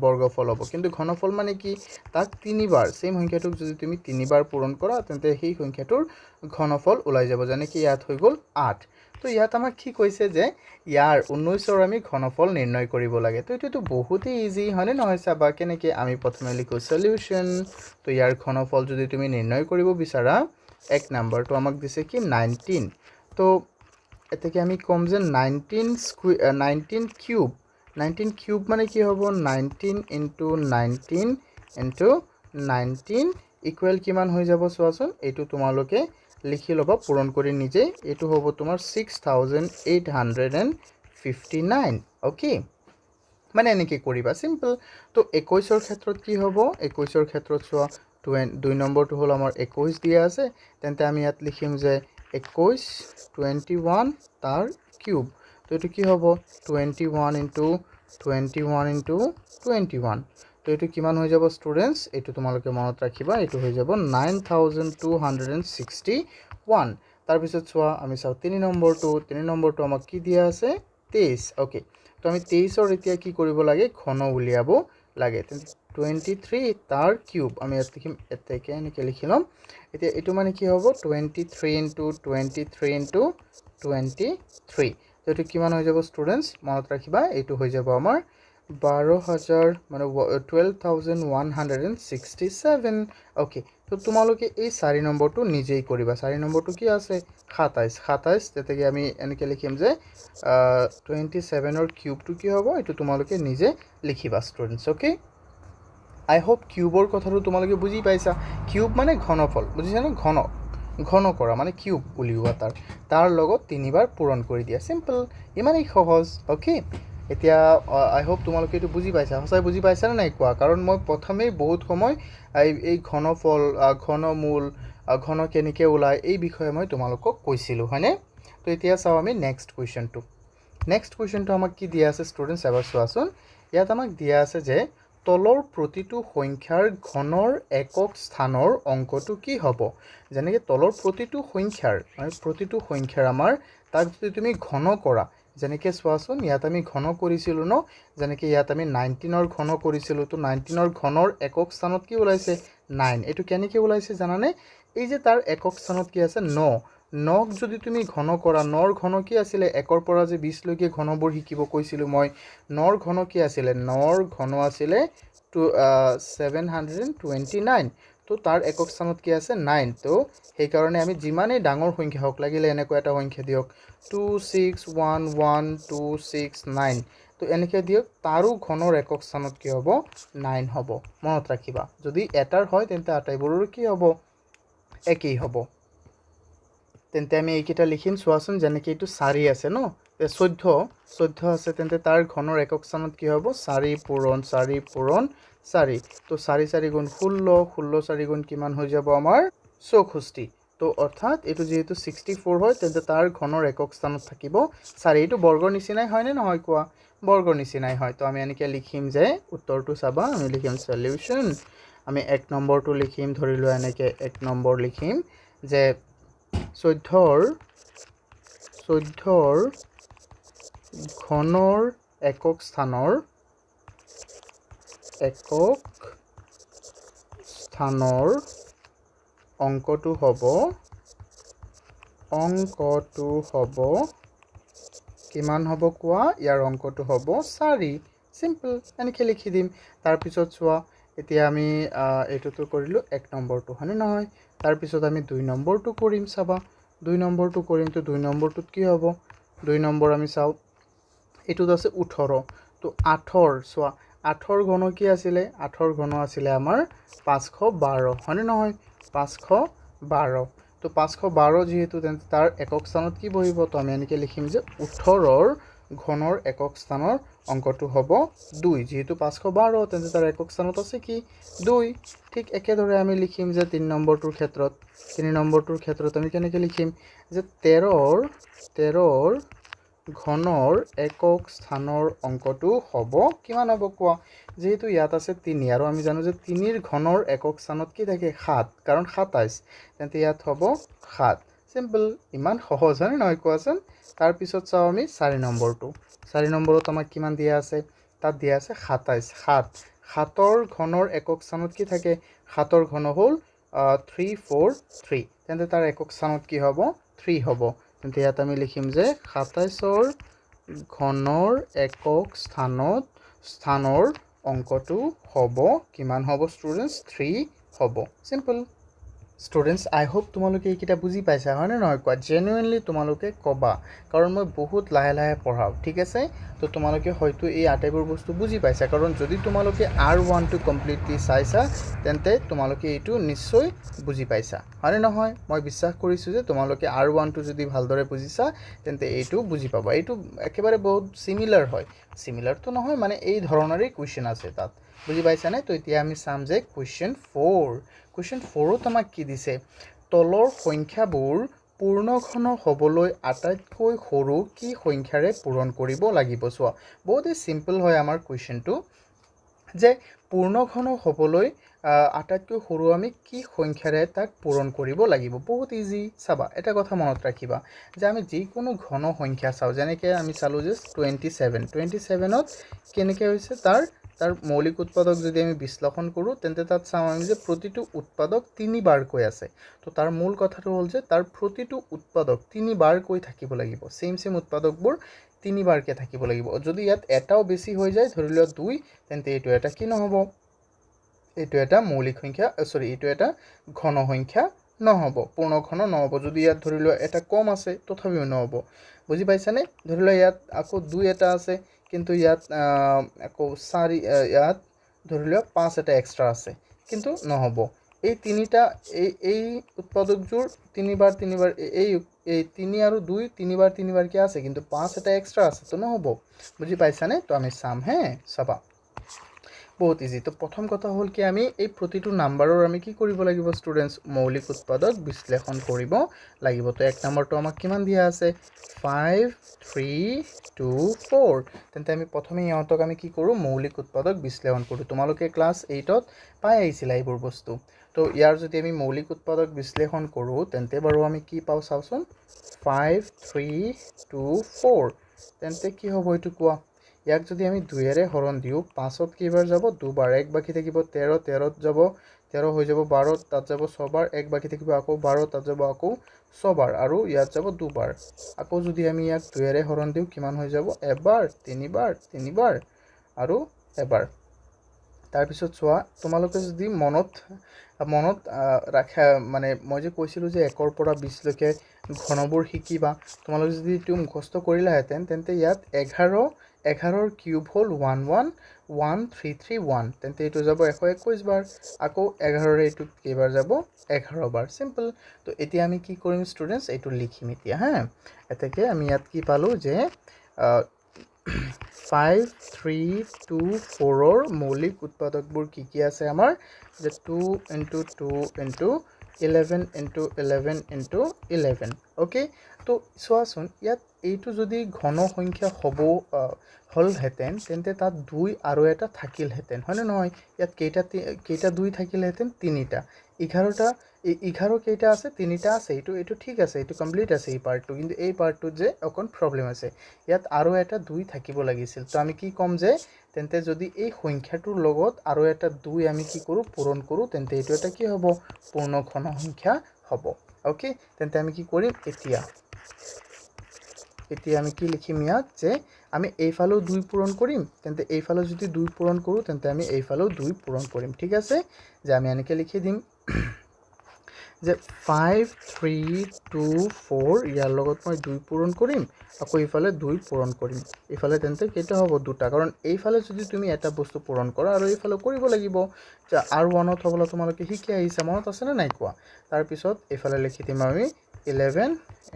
বৰ্গফল হ'ব কিন্তু ঘনফল মানে কি তাক তিনিবাৰ সেম সংখ্যাটোক যদি তুমি তিনিবাৰ পূৰণ কৰা তেন্তে সেই সংখ্যাটোৰ ঘনফল ওলাই যাব যেনে কি ইয়াত হৈ গ'ল 8 তো ইয়াত আমাক কি কৈছে যে ইয়াৰ 19ৰ আমি ঘনফল নিৰ্ণয় কৰিব লাগে তো এটো বহুতই ইজি হয়নে নহয় চাবা কেনেকৈ আমি প্ৰথমে লিখো সলিউশন তো ইয়াৰ ঘনফল যদি তুমি নিৰ্ণয় কৰিব বিচাৰা এক নম্বৰটো আমাক দিছে কি 19 তো এতেকে আমি কম যে 19 কিউব মানে কি হ'ব 19 into 19 into 19 ইকুৱেল কিমান হৈ যাব চোৱাচোন এটো তোমালোকে লিখি লবা পূৰণ কৰি নিজে এটো হ'ব তোমাৰ 6859 ওকে মানে এনেকৈ কৰিবা সিম্পল তো 21ৰ ক্ষেত্ৰত কি হ'ব 21ৰ ক্ষেত্ৰত চোৱা 2 নম্বৰটো হ'ল আমাৰ 21 দিয়া আছে তেন্তে আমি ইয়াত লিখিম যে 21 21 তাৰ কিউব তো এটো কি হ'ব 21 into 21 into 21 তো এটো কিমান হৈ যাব স্টুডেন্টস এটো তোমালোকে মনত ৰাখিবা এটো হৈ যাব 9261 তাৰ পিছত চোৱা আমি চাও 3 নম্বৰটো আমাক কি দিয়া আছে 23 ওকে তো আমি 23 ৰ এতিয়া কি কৰিব লাগে ঘন উলিয়াব লাগে 23 তাৰ কিউব আমি ইয়াত লিখিম এতেকে এনেকৈ লিখি ল'ম এতিয়া এইটো মানে কি হ'ব 23 ইনটু 23 ইনটু 23 তো এইটো কিমান হৈ যাব ষ্টুডেণ্টছ মনত ৰাখিবা এইটো হৈ যাব আমাৰ 12,000 মানে 12,167 ওকে তো তোমালোকে এই 4 নম্বৰটো নিজেই কৰিবা 4 নম্বৰটো কি আছে 27 তেতিয়াকে আমি এনেকৈ লিখিম যে 27 ৰ কিউবটো কি হ'ব এইটো তোমালোকে নিজে লিখিবা ষ্টুডেণ্টছ ওকে আই হোপ কিউবৰ কথাটো তোমালোকে বুজি পাইছা কিউব মানে ঘনফল বুজিছানে ঘন কৰা মানে কিউব উলিওৱা তাৰ লগত 3 বাৰ পূৰণ কৰি দিয়া সিম্পল ইমানেই সহজ ওকে এতিয়া আই হোপ তোমালোকে এইটো বুজি পাইছা সঁচাই বুজি পাইছা নে নাই কোৱা কাৰণ মই প্ৰথমেই বহুত সময় এই ঘনফল ঘনমূল ঘন কেনেকৈ ওলায় এই বিষয়ে মই তোমালোকক কৈছিলোঁ হয়নে তো এতিয়া চাওঁ আমি নেক্সট কুৱেশ্যনটো আমাক কি দিয়া আছে ষ্টুডেণ্টছ এবাৰ চোৱাচোন ইয়াত আমাক দিয়া আছে যে তলৰ প্ৰতিটো সংখ্যাৰ ঘনৰ একক স্থানৰ অংকটো কি হ'ব যেনেকৈ তলৰ প্ৰতিটো সংখ্যাৰ আমাৰ তাক যদি তুমি ঘন কৰা যেনেকৈ চোৱাচোন ইয়াত আমি ঘন কৰিছিলোঁ ন যেনেকৈ ইয়াত আমি 19 ৰ ঘন কৰিছিলোঁ তো 19 ৰ ঘনৰ একক স্থানত কি ওলাইছে 9 এইটো কেনেকৈ ওলাইছে জানানে এই যে তাৰ একক স্থানত কি আছে 9ক যদি তুমি ঘন কৰা 9ৰ ঘন কি আছিলে 1ৰ পৰা যে 20 লৈকে ঘনবোৰ শিকিব কৈছিলোঁ মই 9ৰ ঘন কি আছিলে 9ৰ ঘন আছিলে 729 তো তাৰ একক স্থানত কি আছে 9 তো সেইকাৰণে আমি যিমানেই ডাঙৰ সংখ্যা হওক লাগিলে এনেকুৱা এটা সংখ্যা দিয়ক 2611269 তো এনেকৈ দিয়ক তাৰো ঘনৰ একক স্থানত কি হ'ব 9 হ'ব মনত ৰাখিবা যদি এটাৰ হয় তেন্তে আটাইবোৰৰ কি হ'ব একেই হ'ব তেন্তে আমি এইকেইটা লিখিম চোৱাচোন যেনেকৈ এইটো 4 আছে ন 14 আছে তেন্তে তাৰ ঘনৰ একক স্থানত কি হ'ব 4 পূৰণ 4 তো 4 গুণ 16 4 গুণ কিমান হৈ যাব আমাৰ 64 তো অৰ্থাৎ এইটো যেহেতু 64 হয় তেন্তে তাৰ ঘনৰ একক স্থানত থাকিব 4 এইটো বৰ্গৰ নিচিনাই হয়নে নহয় কোৱা বৰ্গৰ নিচিনাই হয় তো আমি এনেকৈ লিখিম যে উত্তৰটো চাবা আমি লিখিম সলিউশন আমি 1 নম্বৰটো লিখিম ধৰি লোৱা এনেকৈ 1 নম্বৰ লিখিম যে 14ৰ ঘনৰ একক স্থানৰ অংকটো হ'ব কিমান হ'ব কোৱা ইয়াৰ অংকটো হ'ব 4 সিম্পল এনেকৈ লিখি দিম তাৰপিছত চোৱা এতিয়া আমি এইটোতো কৰিলোঁ 1 নম্বৰটো হয়নে নহয় তাৰপিছত আমি 2 নম্বৰটো কৰিম চাবা 2 নম্বৰটো কৰিম তো 2 নম্বৰটোত কি হ'ব 2 নম্বৰ আমি চাওঁ এইটোত আছে 18 তো 8ৰ চোৱা 8ৰ ঘন কি আছিলে 8ৰ ঘন আছিলে আমাৰ 512 হয়নে নহয় 512 তো 512 যেহেতু তেন্তে তাৰ একক স্থানত কি বহিব তো আমি এনেকৈ লিখিম যে 18ৰ ঘনৰ একক স্থানৰ অংকটো হ'ব 2 যেহেতু 512 তেন্তে তাৰ একক স্থানত আছে কি 2 ঠিক একেদৰে আমি লিখিম যে 3 নম্বৰটোৰ ক্ষেত্ৰত আমি কেনেকৈ লিখিম যে 13ৰ ঘনৰ একক স্থানৰ অংকটো হ'ব কিমান হ'ব কোৱা যেহেতু ইয়াত আছে 3 আৰু আমি জানো যে 3ৰ ঘনৰ একক স্থানত কি থাকে 7 কাৰণ 27 তেন্তে ইয়াত হ'ব 7 সিম্পল ইমান সহজ হয় নহয় কোৱাচোন তাৰপিছত চাওঁ আমি 4 নম্বৰত আমাক কিমান দিয়া আছে তাত দিয়া আছে 7ৰ ঘনৰ একক স্থানত কি থাকে 7ৰ ঘন হ'ল 343 তেন্তে তাৰ একক স্থানত কি হ'ব 3 হ'ব তেন্তে ইয়াত আমি লিখিম যে 27ৰ ঘনৰ একক স্থানৰ অংকটো হ'ব কিমান হ'ব ষ্টুডেণ্টছ 3 হ'ব সিম্পল ষ্টুডেণ্টছ আই হোপ তোমালোকে এইকেইটা বুজি পাইছা হয়নে নহয় কোৱা জেনুইনলি তোমালোকে ক'বা কাৰণ মই বহুত লাহে পঢ়াওঁ ঠিক আছে তো তোমালোকে হয়তো এই আটাইবোৰ বস্তু বুজি পাইছা কাৰণ যদি তোমালোকে R1টো কমপ্লিটলি চাইছা তেন্তে তোমালোকে এইটো নিশ্চয় বুজি পাইছা হয়নে নহয় মই বিশ্বাস কৰিছোঁ যে তোমালোকে R1টো যদি ভালদৰে বুজিছা তেন্তে এইটো বুজি পাবা এইটো একেবাৰে বহুত সিমিলাৰটো নহয় মানে এই ধৰণৰে কুৱেশ্যন আছে তাত বুজি পাইছানে তো এতিয়া আমি চাম যে কুৱেশ্যন 4ত আমাক কি দিছে তলৰ সংখ্যাবোৰ পূৰ্ণঘন হ'বলৈ আটাইতকৈ সৰু কি সংখ্যাৰে পূৰণ কৰিব লাগিব চোৱা বহুতেই সিম্পল হয় আমাৰ কুৱেশ্যনটো যে পূৰ্ণ ঘন হ'বলৈ আটাইতকৈ সৰু আমি কি সংখ্যাৰে তাক পূৰণ কৰিব লাগিব বহুত ইজি চাবা এটা কথা মনত ৰাখিবা যে আমি যিকোনো ঘন সংখ্যা চাওঁ যেনেকৈ আমি চালোঁ যে 27ত কেনেকৈ হৈছে তাৰ মৌলিক উৎপাদক যদি আমি বিশ্লেষণ কৰোঁ তেন্তে তাত চাওঁ আমি যে প্ৰতিটো উৎপাদক 3 বাৰকৈ আছে তো তাৰ মূল কথাটো হ'ল যে তাৰ প্ৰতিটো উৎপাদক 3 বাৰকৈ থাকিব লাগিব সেম উৎপাদকবোৰ 3 বাৰকৈ থাকিব লাগিব যদি ইয়াত এটাও বেছি হৈ যায় ধৰি লোৱা 2 তেন্তে এইটো এটা কি নহ'ব এইটো এটা মৌলিক সংখ্যা এইটো এটা ঘন সংখ্যা নহ'ব পূৰ্ণ ঘন নহ'ব যদি ইয়াত ধৰি লোৱা এটা কম আছে তথাপিও নহ'ব বুজি পাইছানে ধৰি লোৱা ইয়াত আকৌ 2 এটা আছে কিন্তু ইয়াত আকৌ 4 ইয়াত ধৰি লোৱা 5 এটা এক্সট্ৰা আছে কিন্তু নহ'ব এই তিনিটা এই উৎপাদকযোৰ 3 বাৰ এই 3 আৰু 2 3 বাৰ কি আছে কিন্তু 5 এটা এক্সট্ৰা আছে তো নহ'ব বুজি পাইছানে তো আমি চাম হে চাবা বহুত ইজি তো প্ৰথম কথা হ'ল কি আমি এই প্ৰতিটো নাম্বাৰৰ আমি কি কৰিব লাগিব ষ্টুডেন্টস মৌলিক উৎপাদক বিশ্লেষণ কৰিব লাগিব তো এক নম্বৰটো আমাক কিমান দিয়া আছে 5 3 2 4 তেন্তে আমি প্ৰথমে ইহঁতক আমি কি কৰোঁ মৌলিক উৎপাদক বিশ্লেষণ কৰোঁ তোমালোকে ক্লাছ 8ত পাই আহিছিলা এইবোৰ বস্তু তো ইয়াৰ যদি আমি মৌলিক উৎপাদক বিশ্লেষণ কৰোঁ তেন্তে বাৰু আমি কি পাওঁ চাওঁচোন 5 3 2 4 তেন্তে কি হ'ব এইটো কোৱা ইয়াক যদি আমি 2ৰে হৰণ দিওঁ 5ত কেইবাৰ যাব দুবাৰ এক বাকি থাকিব 13ত যাব 13 হৈ যাব 12 তাত যাব 6 বাৰ এক বাকি থাকিব আকৌ 12 তাত যাব আকৌ 6 বাৰ আৰু ইয়াত যাব দুবাৰ আকৌ যদি আমি ইয়াক 2ৰে হৰণ দিওঁ কিমান হৈ যাব এবাৰ তিনিবাৰ আৰু এবাৰ তাৰপিছত চোৱা তোমালোকে যদি মনত ৰাখা মানে মই যে কৈছিলোঁ যে 1ৰ পৰা 20 লৈকে ঘনবোৰ শিকিবা তোমালোকে যদি এইটো মুখস্থ কৰিলাহেঁতেন তেন্তে ইয়াত 11ৰ কিউব হ'ল 111,331 তেন্তে এইটো যাব 121 বাৰ আকৌ 11ৰে এইটো কেইবাৰ যাব 11 বাৰ সিম্পল তো এতিয়া আমি কি কৰিম ষ্টুডেন্টস এইটো লিখিম এতিয়া হা এতেকে আমি ইয়াত কি পালো যে 5 3 2 4ৰ মৌলিক উৎপাদকবোৰ কি আছে আমাৰ যে 2 * 2 * 11 * 11 * 11 ওকে তো চোৱাচোন ইয়াত এইটো যদি ঘন সংখ্যা হ'ব হলহেঁতেন তেন্তে তাত 2 আৰু এটা থাকিলহেঁতেন হয়নে নহয় ইয়াত কেইটা 2 থাকিলহেঁতেন 3টা 11 কেইটা আছে 3টা আছে এইটো ঠিক আছে এইটো কমপ্লিট আছে এই পাৰ্টটো কিন্তু এই পাৰ্টটোত যে অকণ প্ৰব্লেম আছে ইয়াত আৰু এটা 2 থাকিব লাগিছিল তো আমি কি ক'ম যে তেন্তে যদি এই সংখ্যাটোৰ লগত আৰু এটা 2 আমি কি কৰোঁ পূৰণ কৰোঁ তেন্তে এইটো এটা কি হ'ব পূৰ্ণ ঘন সংখ্যা হ'ব ওকে তেন্তে আমি কি কৰিম এতিয়া আমি কি লিখিম ইয়াত যে আমি এইফালেও 2 পূৰণ কৰিম তেন্তে এইফালেও যদি 2 পূৰণ কৰোঁ তেন্তে আমি এইফালেও 2 পূৰণ কৰিম ঠিক আছে যে আমি এনেকৈ লিখি দিম যে 5 3 2 4 ইয়াৰ লগত মই 2 পূৰণ কৰিম আকৌ ইফালে 2 পূৰণ কৰিম ইফালে তেন্তে কেইটা হ'ব দুটা কাৰণ এইফালে যদি তুমি এটা বস্তু পূৰণ কৰা আৰু এইফালে কৰিব লাগিব যে R1ত হ'বলৈ তোমালোকে শিকি আহিছা মনত আছে নে নাই কোৱা তাৰপিছত এইফালে লিখি দিম আমি 11 *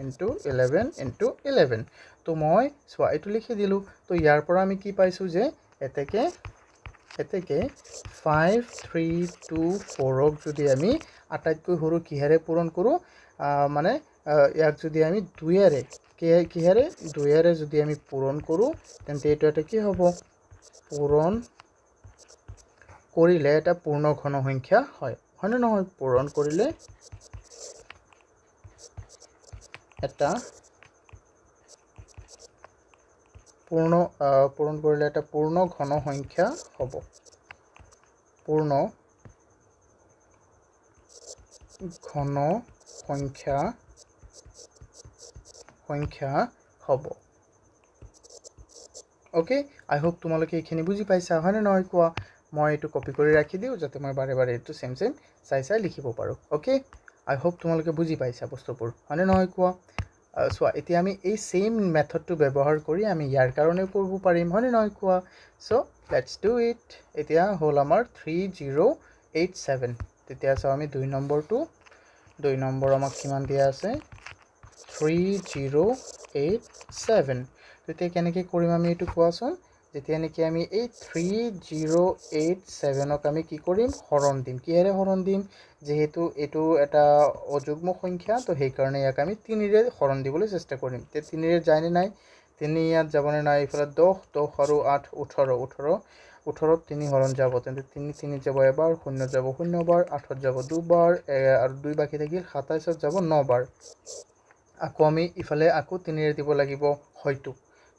11 * 11 তো মই চোৱা এইটো লিখি দিলোঁ তো ইয়াৰ পৰা আমি কি পাইছোঁ যে এতেকে 5 3 2 4ক যদি আমি আটাইতকৈ সৰু কিহেৰে পূৰণ কৰোঁ মানে ইয়াক যদি আমি 2ৰে যদি আমি পূৰণ কৰোঁ তেন্তে এইটো এটা কি হ'ব পূৰণ কৰিলে এটা পূৰ্ণ ঘন সংখ্যা হয়নে নহয় পূৰণ কৰিলে এটা পূৰ্ণ ঘন সংখ্যা হ'ব পূৰ্ণ ঘন সংখ্যা হ'ব ওকে আই হোপ তোমালোকে এইখিনি বুজি পাইছা হয়নে নহয় কোৱা মই এইটো কপি কৰি ৰাখি দিওঁ যাতে মই বাৰে এইটো সেম চাই লিখিব পাৰোঁ ওকে আই হোপ তোমালোকে বুজি পাইছা বস্তুবোৰ হয়নে নহয় কোৱা চোৱা এতিয়া আমি এই সেম মেথডটো ব্যৱহাৰ কৰি আমি ইয়াৰ কাৰণেও কৰিব পাৰিম হয়নে নহয় কোৱা সো লেটস ডু ইট এতিয়া হ'ল আমাৰ 3087 তেতিয়া চাওঁ আমি 2 নম্বৰ আমাক কিমান দিয়া আছে 3087 তেতিয়া কেনেকৈ কৰিম আমি এইটো কোৱাচোন যেতিয়া নেকি আমি এই 3087ক আমি কি কৰিম হৰণ দিম কিহেৰে হৰণ দিম যেহেতু এইটো এটা অযুগ্ম সংখ্যা তো সেইকাৰণে ইয়াক আমি 3ৰে হৰণ দিবলৈ চেষ্টা কৰিম তে 3ৰে যায়নে নাই 3 ইয়াত যাবনে নাই ইফালে 10 আৰু 8 18 18 3 হৰণ যাব তেন্তে 3 3 যাব এবাৰ 0 যাব 0 বাৰ 8 যাব দুবাৰ আৰু 2 বাকি থাকিল 27 যাব 9 বাৰ আকৌ আমি ইফালে আকৌ 3 ৰে দিব লাগিব হয়তো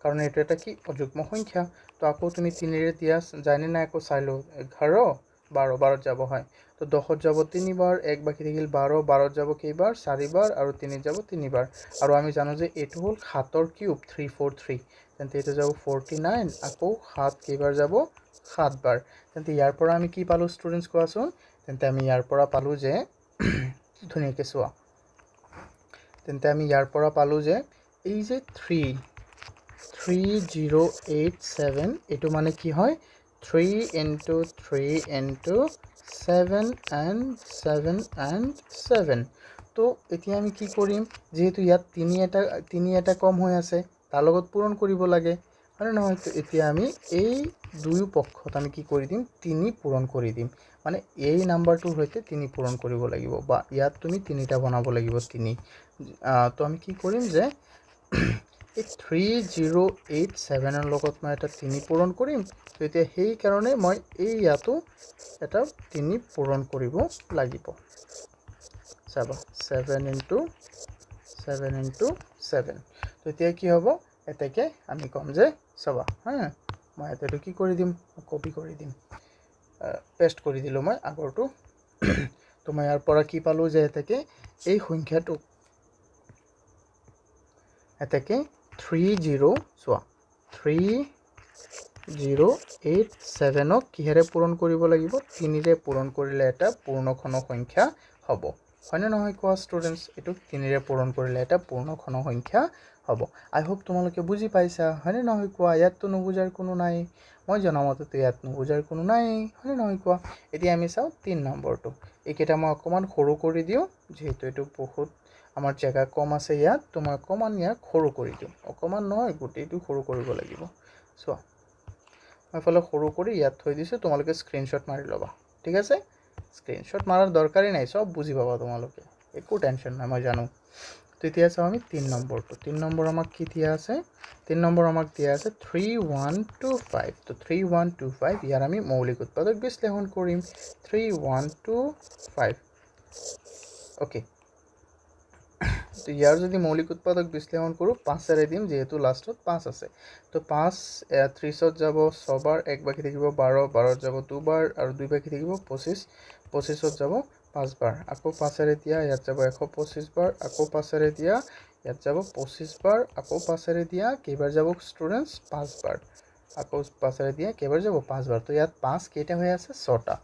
কাৰণ এটো এটা কি অযুগ্ম সংখ্যা তো আকৌ তুমি 3 ৰে দিয়া জানি না আকৌ চাইলো 11 12 12 যাব হয় তো 10 যাব 3 বাৰ 1 বাকি থাকিল 12 12 যাব কেইবাৰ 4 বাৰ আৰু 3 যাব 3 বাৰ আৰু আমি জানো যে এটো হল 7 ৰ কিউব 343 তেন্তে এটো যাব 49 আকৌ 7 কেইবাৰ যাব 7 বাৰ তেন্তে ইয়াৰ পৰা আমি কি পালো ষ্টুডেন্টস কোৱাচোন তেন্তে আমি ইয়াৰ পৰা পালো যে ধুনিয়াকে চোৱা তেন্তে আমি ইয়াৰ পৰা পালো যে এই যে 3087 এটো মানে কি হয় 3 into 3 into 7 and 7 and 7 তো এতিয়া আমি কি কৰিম যেহেতু ইয়াত 3 এটা কম হৈ আছে তাৰ লগত পূৰণ কৰিব লাগে আৰু নহয় তো এতিয়া আমি এই দুই পক্ষত আমি কি কৰি দিম 3 পূৰণ কৰি দিম মানে এই নাম্বাৰটোৰ সৈতে 3 পূৰণ কৰিব লাগিব বা ইয়াত তুমি 3টা বনাব লাগিব 3 তো আমি কি কৰিম যে এই 3087 ৰ লগত মই এটা 3 পূৰণ কৰিম তো এতিয়া সেই কাৰণে মই এই ইয়াতো এটা 3 পূৰণ কৰিব লাগিব চাবা 7 into 7 তো এতিয়া কি হ'ব এটাকে আমি কম যে চাবা হ্যাঁ মই এটাটো কি কৰি দিম কপি কৰি দিম পেস্ট কৰি দিলো মই আগৰটো তো মই ইয়াৰ পৰা কি পালো যে এটাকে এই সংখ্যাটো এটাকে 30 চোৱা 3087 ক কিহেৰে পূৰণ কৰিব লাগিব 3 ৰে পূৰণ কৰিলে এটা পূৰ্ণঘন সংখ্যা হ'ব হয়নে নহয় কোৱা ষ্টুডেন্টস এটো 3 ৰে পূৰণ কৰিলে এটা পূৰ্ণঘন সংখ্যা হ'ব আই হোপ তোমালোকে বুজি পাইছা হয়নে নহয় কোৱা ইয়াতটো নুবুজাৰ কোনো নাই মই জনামতে ইয়াত নুবুজাৰ কোনো নাই হয়নে নহয় কোৱা এতিয়া আমি চাও 3 নম্বৰটো এইকেইটা মই অকমান সৰু কৰি দিও যেহেতু এটো বহুত আমাৰ জায়গা কম আছে ইয়াত তো মই অকমান ইয়াক সৰু কৰি দিম অকমান নহয় গোটেইটো সৰু কৰিব লাগিব চোৱা মই ফলে সৰু কৰি ইয়াত থৈ দিছো তোমালোকে স্ক্ৰিনশ্বট মাৰি লবা ঠিক আছে স্ক্রিনশট মারার দরকারই নাই সব বুঝি পাবা তোমালোকে একো টেনশন নাই মই জানো তো এতিয়া চাও আমি 3 নম্বৰটো 3 নম্বৰ আমাক কি দিয়া আছে 3 নম্বৰ আমাক দিয়া আছে 3125 তো 3125 ইয়াৰ আমি মৌলিক উৎপাদক বিশ্লেষণ কৰিম 3125 ওকে তো ইয়াৰ যদি মৌলিক উৎপাদক বিশ্লেষণ কৰো 5 এৰে দিম যেহেতু লাষ্টত 5 আছে তো 5 30 যাব 6 বাৰ 1 বাকি থাকিব 12 12 যাব 2 বাৰ আৰু 2 বাকি থাকিব 25 25 যাব 5 বাৰ আকৌ 5 এৰে দিয়া ইয়াত যাব 125 বাৰ আকৌ 5 এৰে দিয়া ইয়াত যাব 25 বাৰ আকৌ 5 এৰে দিয়া কেইবাৰ যাব ষ্টুডেন্টস 5 বাৰ আকৌ 5 এৰে দিয়া কেইবাৰ যাব 5 বাৰ তো ইয়াত 5 কেইটা হৈ আছে 6টা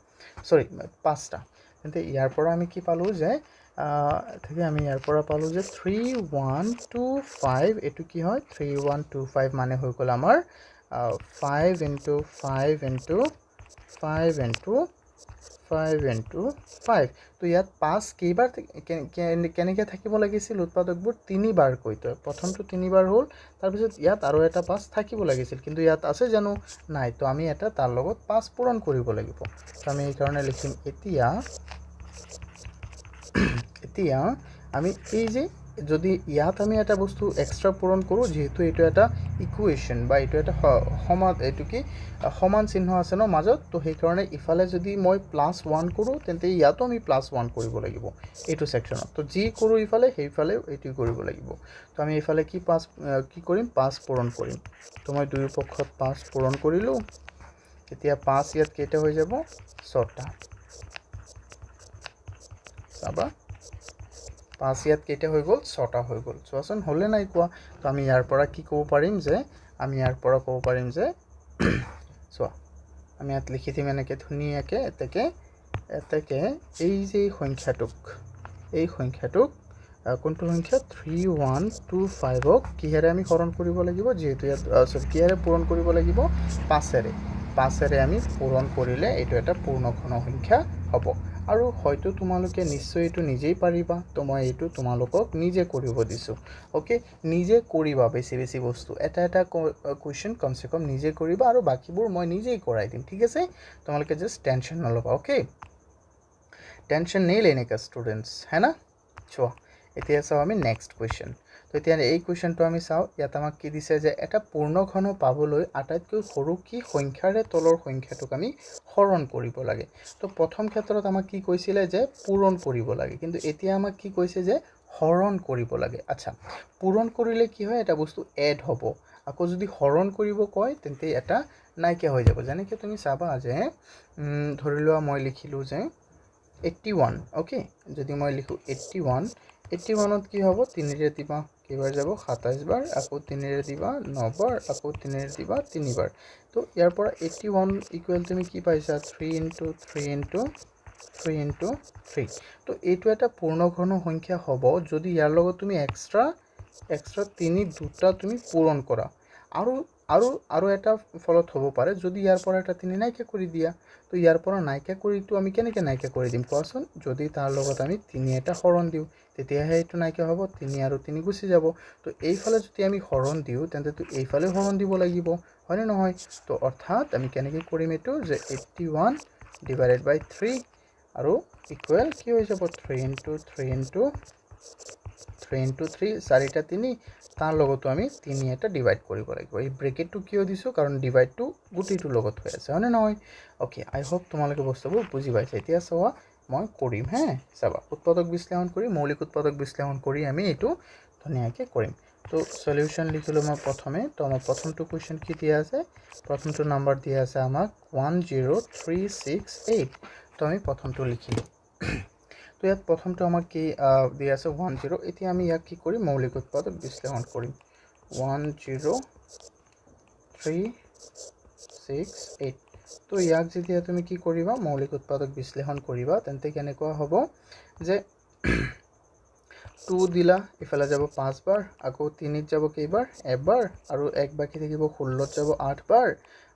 সৰি 5টা কিন্তু ইয়াৰ পৰা আমি কি পালো যে থেকে আমি ইয়াৰ পৰা পালো যে 3125 এটো কি হয় 3125 মানে হৈ গল আমাৰ 5 into 5 into 5 into 5 into 5 তো ইয়াত 5 কেইবাৰ কেনেকৈ থাকিব লাগিছিল উৎপাদকবোৰ 3 বাৰ কৈতো প্ৰথমটো 3 বাৰ হ'ল তাৰ পিছত ইয়াত আৰু এটা 5 থাকিব লাগিছিল কিন্তু ইয়াত আছে জানো নাই তো আমি এটা তাৰ লগত 5 পূৰণ কৰিব লাগিব তো আমি এই কাৰণে লিখিম এতিয়া আমি এই যে যদি ইয়াত আমি এটা বস্তু এক্সট্ৰা পূৰণ কৰো যেহেতু এটো এটা ইকুয়েশন বা এটো এটা সমান এটো কি সমান চিহ্ন আছে ন মাজত তো সেই কাৰণে ইফালে যদি মই +1 কৰো তেন্তে ইয়াতো আমি +1 কৰিব লাগিব এটো সেকশনত তো জি কৰো ইফালে সেইফালে এটো কৰিব লাগিব তো আমি ইফালে কি কৰিম 5 পূৰণ কৰিম তো মই দুই পক্ষত 5 পূৰণ কৰিলো এতিয়া 5 ইয়াত কেইটা হৈ যাব 6টা চাবা 5 ইয়াত কেইটা হৈ গল 6টা হৈ গল চোৱাচোন হলে নাই কোৱা তো আমি ইয়াৰ পৰা কি ক'ব পাৰিম যে আমি ইয়াৰ পৰা ক'ব পাৰিম যে চোৱা আমি ইয়াত লিখি দিম এনেকে ধুনিয়াকে এতেকে এই যে সংখ্যাটোক কোনটো সংখ্যা 3125 ক কিহেৰে আমি হৰণ কৰিব লাগিব যেহেতু ইয়াত কিহেৰে পূৰণ কৰিব লাগিব 5 এৰে আমি পূৰণ কৰিলে এটো এটা পূৰ্ণঘন সংখ্যা হ'ব আৰু হয়তো তোমালোকে নিশ্চয় এটো নিজেই পাৰিবা তো মই এটো তোমালোকক নিজে কৰিব দিছো ওকে নিজে কৰিবা বেছি বস্তু এটা কোৱেশ্চন কমসে কম নিজে কৰিবা আৰু বাকিবোৰ মই নিজেই কৰাই দিম ঠিক আছে তোমালোকে জাস্ট টেনশন নলবা ওকে टेंशन नहीं लेने का स्टूडेंट्स है ना चलो এতিয়া চাও আমি নেক্সট কোৱেশ্চন তো এতিয়া এই কুৱেশ্যনটো আমি চাওঁ। ইয়াত আমাক কি দিছে যে এটা পূৰ্ণঘন পাবলৈ আটাইতকৈ সৰু কি সংখ্যাৰে তলৰ সংখ্যাটোক আমি হৰণ কৰিব লাগে। তো প্ৰথম ক্ষেত্ৰত আমাক কি কৈছিলে যে পূৰণ কৰিব লাগে, কিন্তু এতিয়া আমাক কি কৈছে যে হৰণ কৰিব লাগে। আচ্ছা, পূৰণ কৰিলে কি হয়, এটা বস্তু এড হ'ব। আকৌ যদি হৰণ কৰিব কয় তেন্তে এটা নাইকিয়া হৈ যাব। যেনেকৈ তুমি চাবা যে ধৰি লোৱা মই লিখিলোঁ যে 81, অ'কে। যদি মই লিখোঁ 81, 81ত কি হ'ব, 3ৰে দিবা কেইবাৰ যাব 27 বাৰ, আকৌ 3ৰে দিবা 9 বাৰ, আকৌ 3ৰে দিবা 3 বাৰ। তো ইয়াৰ পৰা 81 ইকুৱেল তুমি কি পাইছা, 3 × 3 × 3 × 3। তো এইটো এটা পূৰ্ণঘন সংখ্যা হ'ব যদি ইয়াৰ লগত তুমি এক্সট্ৰা 3 দুটা তুমি পূৰণ কৰা। আৰু এটা ফলত হ'ব পাৰে যদি ইয়াৰ পৰা এটা 3 নাইকিয়া কৰি দিয়া। তো ইয়াৰ পৰা নাইকিয়া কৰিটো আমি কেনেকৈ নাইকিয়া কৰি দিম কোৱাচোন? যদি তাৰ লগত আমি 3 এটা হৰণ দিওঁ তেতিয়াহে এইটো নাইকিয়া হ'ব, 3 আৰু 3 গুচি যাব। তো এইফালে যদি আমি হৰণ দিওঁ তেন্তেতো এইফালে হৰণ দিব লাগিব, হয়নে নহয়? তো অৰ্থাৎ আমি কেনেকৈ কৰিম এইটো যে 81 / 3 আৰু ইকুৱেল কি হৈ যাব 3 × 3 × 3 × 3, 4টা 3, তাৰ লগতো আমি 3 এটা ডিভাইড কৰিব লাগিব। এই ব্ৰেকেটটো কিয় দিছোঁ, কাৰণ ডিভাইডটো গোটেইটোৰ লগত হৈ আছে, হয়নে নহয়? অ'কে, আই হোপ তোমালোকে বস্তুবোৰ বুজি পাইছে। এতিয়া চোৱা মই কৰিম হে, চাবা উৎপাদক বিশ্লেষণ কৰি মৌলিক উৎপাদক বিশ্লেষণ কৰি আমি এইটো ধুনীয়াকৈ কৰিম। তো সলিউশ্যন লিখিলোঁ মই প্ৰথমে। তো আমাৰ প্ৰথমটো কুৱেশ্যন কি দিয়া আছে, প্ৰথমটো নাম্বাৰ দিয়া আছে আমাক 10368। তো আমি প্ৰথমটো লিখিলোঁ। তো ইয়াত প্ৰথমটো আমাক কি দিয়া আছে 10। এতিয়া আমি ইয়াক কি কৰিম, মৌলিক উৎপাদক বিশ্লেষণ কৰিম। 10368। তো ইয়াক যেতিয়া তুমি কি কৰিবা, মৌলিক উৎপাদক বিশ্লেষণ কৰিবা, তেন্তে কেনেকুৱা হ'ব যে 2 দিলা, ইফালে যাব 5 বাৰ, আকৌ 3ত যাব কেইবাৰ, এবাৰ, আৰু 1 বাকী থাকিব 16ত যাব 8 বাৰ,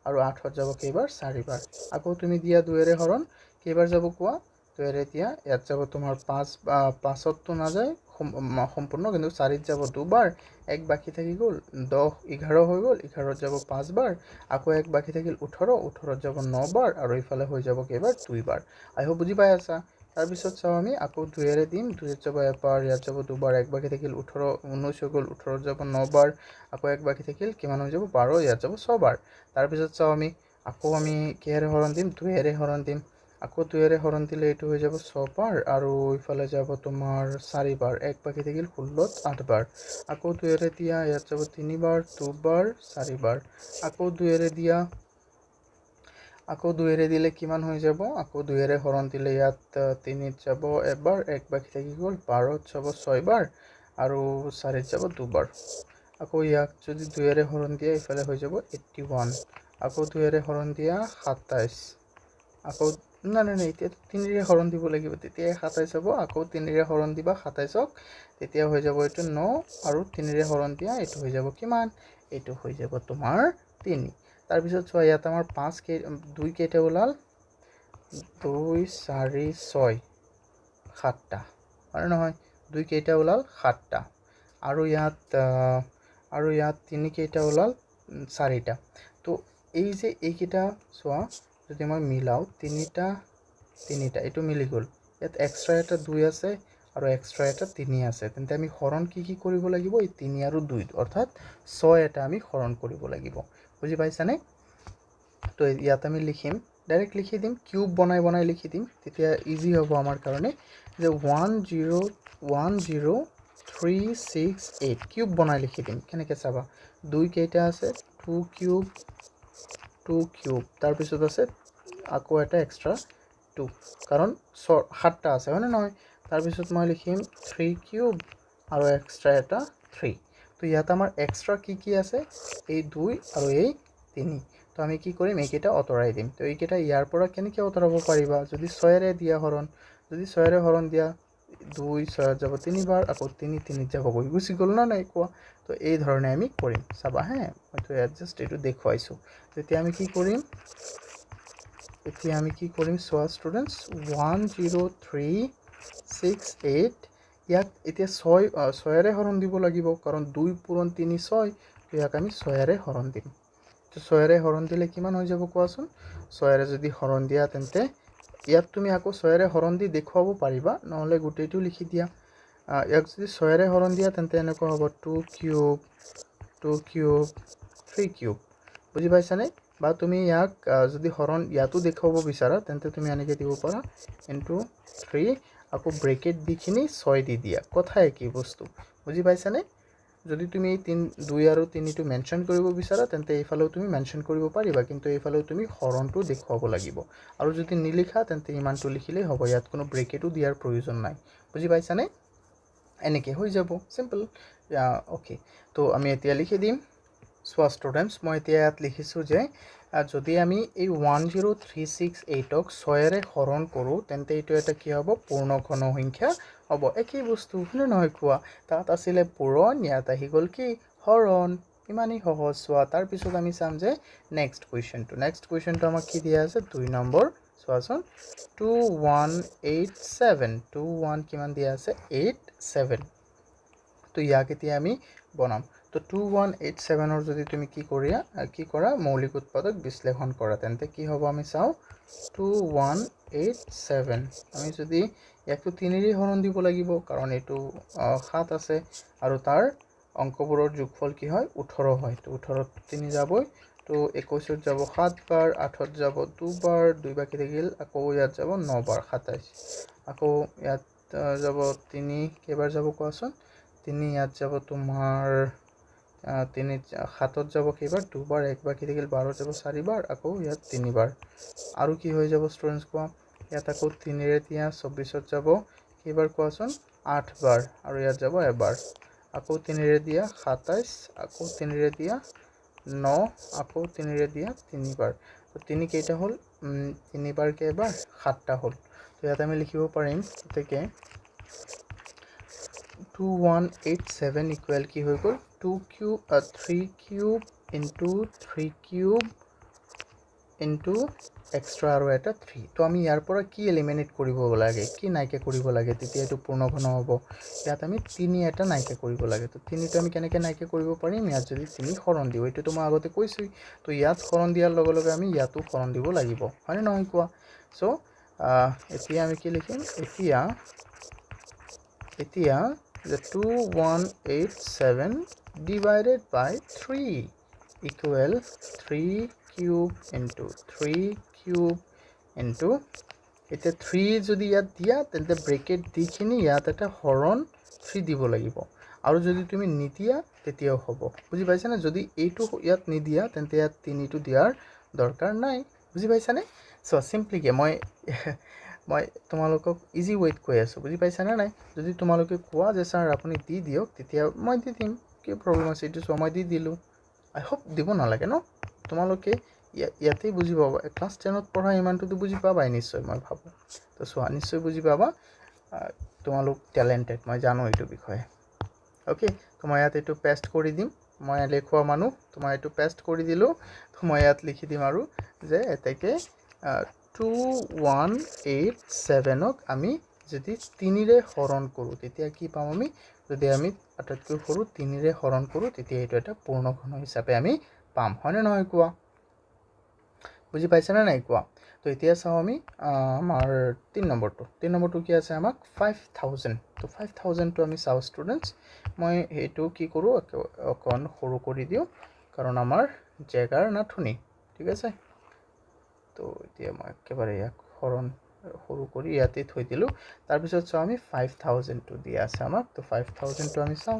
আৰু 8ত যাব কেইবাৰ, 4 বাৰ। আকৌ তুমি দিয়া 2ৰে হৰণ কেইবাৰ যাব কোৱা, 2ৰে দিয়া ইয়াত যাব তোমাৰ 5ততো নাযায় সম্পূৰ্ণ, কিন্তু 4ত যাব 2 বাৰ, 1 বাকী থাকি গ'ল 10, 11 হৈ গ'ল, 11ত যাব 5 বাৰ, আকৌ 1 বাকী থাকিল 18, 18ত যাব 9 বাৰ, আৰু ইফালে হৈ যাব কেইবাৰ 2 বাৰ। আই হোপ বুজি পাই আছা। তাৰপিছত চাওঁ আমি আকৌ 2ৰে দিম, 2ত যাব এবাৰ, ইয়াত যাব 2 বাৰ, 1 বাকী থাকিল 18, 19 হৈ গ'ল, 18ত যাব 9 বাৰ, আকৌ 1 বাকী থাকিল কিমান হৈ যাব 12, ইয়াত যাব 6 বাৰ। তাৰপিছত চাওঁ আমি আকৌ আমি কিহেৰে হৰণ দিম, 2ৰে হৰণ দিম। আকৌ 2ৰে হৰণ দিলে এইটো হৈ যাব 6 বাৰ, আৰু ইফালে যাব তোমাৰ 4 বাৰ, 1 বাকী থাকিল 16ত 8 বাৰ, আকৌ 2ৰে দিয়া ইয়াত যাব 3 বাৰ, 2 বাৰ, 4 বাৰ, আকৌ 2ৰে দিয়া, আকৌ 2ৰে দিলে কিমান হৈ যাব, আকৌ 2ৰে হৰণ দিলে ইয়াত 3ত যাব এবাৰ, 1 বাকী থাকি গ'ল, 12ত যাব 6 বাৰ, আৰু 4ত যাব 2 বাৰ। আকৌ ইয়াক যদি 2ৰে হৰণ দিয়া ইফালে হৈ যাব 81, আকৌ 2ৰে হৰণ দিয়া 27, আকৌ নাই এতিয়া 3ৰে হৰণ দিব লাগিব, তেতিয়াই 27 হ'ব। আকৌ 3ৰে হৰণ দিবা 27ক, তেতিয়া হৈ যাব এইটো 9, আৰু 3ৰে হৰণ দিয়া এইটো হৈ যাব কিমান, এইটো হৈ যাব তোমাৰ 3। তাৰপিছত চোৱা ইয়াত আমাৰ 2 কেইটা ওলাল, 2, 4, 6, 7টা, হয় নহয়? 2 কেইটা ওলাল 7টা, আৰু ইয়াত 3 কেইটা ওলাল 4টা। তো এই যে এইকেইটা চোৱা, যদি মই মিলাওঁ 3টা এইটো মিলি গ'ল, ইয়াত এক্সট্ৰা এটা 2 আছে আৰু এক্সট্ৰা এটা 3 আছে, তেন্তে আমি হৰণ কি কৰিব লাগিব, এই 3 আৰু 2, অৰ্থাৎ 6 এটা আমি হৰণ কৰিব লাগিব। বুজি পাইছানে? তো ইয়াত আমি লিখিম, ডাইৰেক্ট লিখি দিম, কিউব বনাই লিখি দিম, তেতিয়া ইজি হ'ব আমাৰ কাৰণে, যে 10368 কিউব বনাই লিখি দিম। কেনেকৈ চাবা, 2 কেইটা আছে, 2 কিউব, তাৰপিছত আছে আকৌ এটা এক্সট্ৰা 2, কাৰণ 7টা আছে, হয়নে নহয়? তাৰপিছত মই লিখিম 3 কিউব আৰু এক্সট্ৰা এটা 3। তো ইয়াত আমাৰ এক্সট্ৰা কি আছে, এই 2 আৰু এই 3। তো আমি কি কৰিম, এইকেইটা আঁতৰাই দিম। তো এইকেইটা ইয়াৰ পৰা কেনেকৈ আঁতৰাব পাৰিবা, যদি 6ৰে দিয়া হৰণ, যদি 6ৰে হৰণ দিয়া 2, 6ত যাব 3 বাৰ, আকৌ 3, 3ত যাব গুচি গ'ল না নাই কোৱা। তো এই ধৰণে আমি কৰিম, চাবা হে, মইতো জাষ্ট এইটো দেখুৱাইছোঁ। তেতিয়া আমি কি কৰিম, চোৱা ষ্টুডেণ্টছ, 10368, ইয়াক এতিয়া 6ৰে হৰণ দিব লাগিব, কাৰণ 2 পূৰণ 3 6, তো ইয়াক আমি 6ৰে হৰণ দিম। তো 6ৰে হৰণ দিলে কিমান হৈ যাব কোৱাচোন? 6ৰে যদি হৰণ দিয়া তেন্তে ইয়াত তুমি আকৌ 6ৰে হৰণ দি দেখুৱাব পাৰিবা, নহ'লে গোটেইটো লিখি দিয়া। ইয়াক যদি 6ৰে হৰণ দিয়া তেন্তে এনেকুৱা হ'ব 2 কিউব 3 কিউব বুজি পাইছানে বা তুমি ইয়াক যদি হৰণ ইয়াতো দেখুৱাব বিচাৰা তেন্তে তুমি এনেকৈ দিব পাৰা ইনটু 3 আকৌ ব্ৰেকেট দিখিনি 6 দি দিয়া কথা একেই বস্তু বুজি পাইছানে যদি তুমি 2 আৰু 3 টো মেনশ্যন কৰিব বিচাৰা তেন্তে এইফালেও তুমি মেনশ্যন কৰিব পাৰিবা কিন্তু এইফালেও তুমি হৰণটো দেখুৱাব লাগিব আৰু যদি নিলিখা তেন্তে ইমানটো লিখিলেই হ'ব ইয়াত কোনো ব্ৰেকেটো দিয়াৰ প্ৰয়োজন নাই বুজি পাইছানে এনেকৈ হৈ যাব সিম্পল ওকে তো আমি এতিয়া লিখি দিম সো ষ্টুডেন্টস মই এতিয়া ইয়াত লিখিছোঁ যে যদি আমি এই 10368ক 6ৰে হৰণ কৰোঁ তেন্তে এইটো এটা কি হ'ব পূৰ্ণ ঘন সংখ্যা হ'ব একেই বস্তু হয়নে নহয় কোৱা তাত আছিলে পূৰণ ইয়াত আহি গ'ল কি হৰণ ইমানেই সহজ চোৱা তাৰপিছত আমি চাম যে নেক্সট কুৱেশ্যনটো আমাক কি দিয়া আছে 2 নম্বৰ চোৱাচোন 2187 কিমান দিয়া আছে 87 তো ইয়াক এতিয়া আমি বনাম তো 2187 যদি তুমি কি কৰা মৌলিক উৎপাদক বিশ্লেষণ কৰা তেন্তে কি হ'ব আমি চাওঁ 2187 আমি যদি ইয়াকটো 3ৰে হৰণ দিব লাগিব কাৰণ এইটো 7 আছে আৰু তাৰ অংকবোৰৰ যোগফল কি হয় 18 হয় তো 18 3 যাবই তো 21 যাব 7 বাৰ 8 যাব 2 বাৰ 2 বাকি থাকিল আকৌ ইয়াত যাব 9 বাৰ 27 আকৌ ইয়াত যাব 3 কেইবাৰ যাব কোৱাচোন 3 ইয়াত যাব তোমাৰ 3 7 যাব কেইবাৰ 2 বাৰ 1 বাকি থাকিল 12 যাব 4 বাৰ আকৌ ইয়াত 3 বাৰ আৰু কি হৈ যাব ষ্টুডেন্টস কোৱা ইয়াত আকৌ 3ৰে দিয়া 24 যাব কেইবাৰ কোৱাচোন 8 বাৰ আৰু ইয়াত যাব এবাৰ আকৌ 3ৰে দিয়া 27 আকৌ 3ৰে দিয়া 9 আকৌ 3ৰে দিয়া 3 বাৰ তো 3 কেইটা হ'ল 3 বাৰ কেইবাৰ 7টা হ'ল তো ইয়াত আমি লিখিব পাৰিম গতিকে 2187 ইকুৱেল কি হৈ গ'ল 3 cube into 3 cube into extra আৰু এটা 3 তো আমি ইয়াৰ পৰা কি এলিমিনেট কৰিব লাগে কি নাইকিয়া কৰিব লাগে তেতিয়া এইটো পূৰ্ণ ঘন হ'ব ইয়াত আমি 3 এটা নাইকিয়া কৰিব লাগে তো 3টো আমি কেনেকৈ নাইকিয়া কৰিব পাৰিম ইয়াত যদি 3 হৰণ দিওঁ এইটোতো মই আগতে কৈছোঁই তো ইয়াত হৰণ দিয়াৰ লগে লগে আমি ইয়াতো হৰণ দিব লাগিব হয়নে নহয় কোৱা চ' এতিয়া আমি কি লিখিম এতিয়া the 2187 divided by 3 equal 3 cube into 3 cube into এটা 3 যদি ইয়াত দিয়া তেন্তে ব্ৰেকেট দিখিনি ইয়াত এটা হৰণ 3 দিব লাগিব আৰু যদি তুমি নিদিয়া তেতিয়াও হ'ব বুজি পাইছানে যদি এইটো ইয়াত নিদিয়া তেন্তে ইয়াত 3টো দিয়াৰ দৰকাৰ নাই বুজি পাইছানে সো সিম্পলিকে মই তোমালোকক ইজি ৱেত কৈ আছোঁ বুজি পাইছানে নাই যদি তোমালোকে কোৱা যে ছাৰ আপুনি দি দিয়ক তেতিয়া মই দি দিম কি প্ৰব্লেম আছে এইটো মই দি দিলোঁ আই হোপ দিব নালাগে ন তোমালোকে ইয়াতেই বুজি পাবা ক্লাছ 10ত পঢ়া ইমানটোতো বুজি পাবাই নিশ্চয় মই ভাবোঁ তো চোৱা নিশ্চয় বুজি পাবা তোমালোক টেলেণ্টেড মই জানো এইটো বিষয়ে অ'কে তো মই ইয়াত এইটো পেষ্ট কৰি দিম মই লেখোৱা মানুহ তো মই এইটো পেষ্ট কৰি দিলোঁ তো মই ইয়াত লিখি দিম আৰু যে এতেকে 2187ক আমি যদি 3ৰে হৰণ কৰোঁ তেতিয়া কি পাম আমি যদি আমি আটাইতকৈ সৰু 3ৰে হৰণ কৰোঁ তেতিয়া এইটো এটা পূৰ্ণ ঘন হিচাপে আমি পাম হয়নে নহয় কোৱা বুজি পাইছানে নাই কোৱা তো এতিয়া চাওঁ আমি আমাৰ 3 নম্বৰটো কি আছে আমাক 5000 তো 5000টো আমি চাওঁ ষ্টুডেণ্টছ মই এইটো কি কৰোঁ অকণ সৰু কৰি দিওঁ কাৰণ আমাৰ জেগাৰ নাথনি ঠিক আছে তো এতিয়া মই একেবাৰে ইয়াক হৰণ সৰু কৰি ইয়াতে থৈ দিলোঁ তাৰপিছত চাওঁ আমি 5000টো দিয়া আছে আমাক তো 5000টো আমি চাওঁ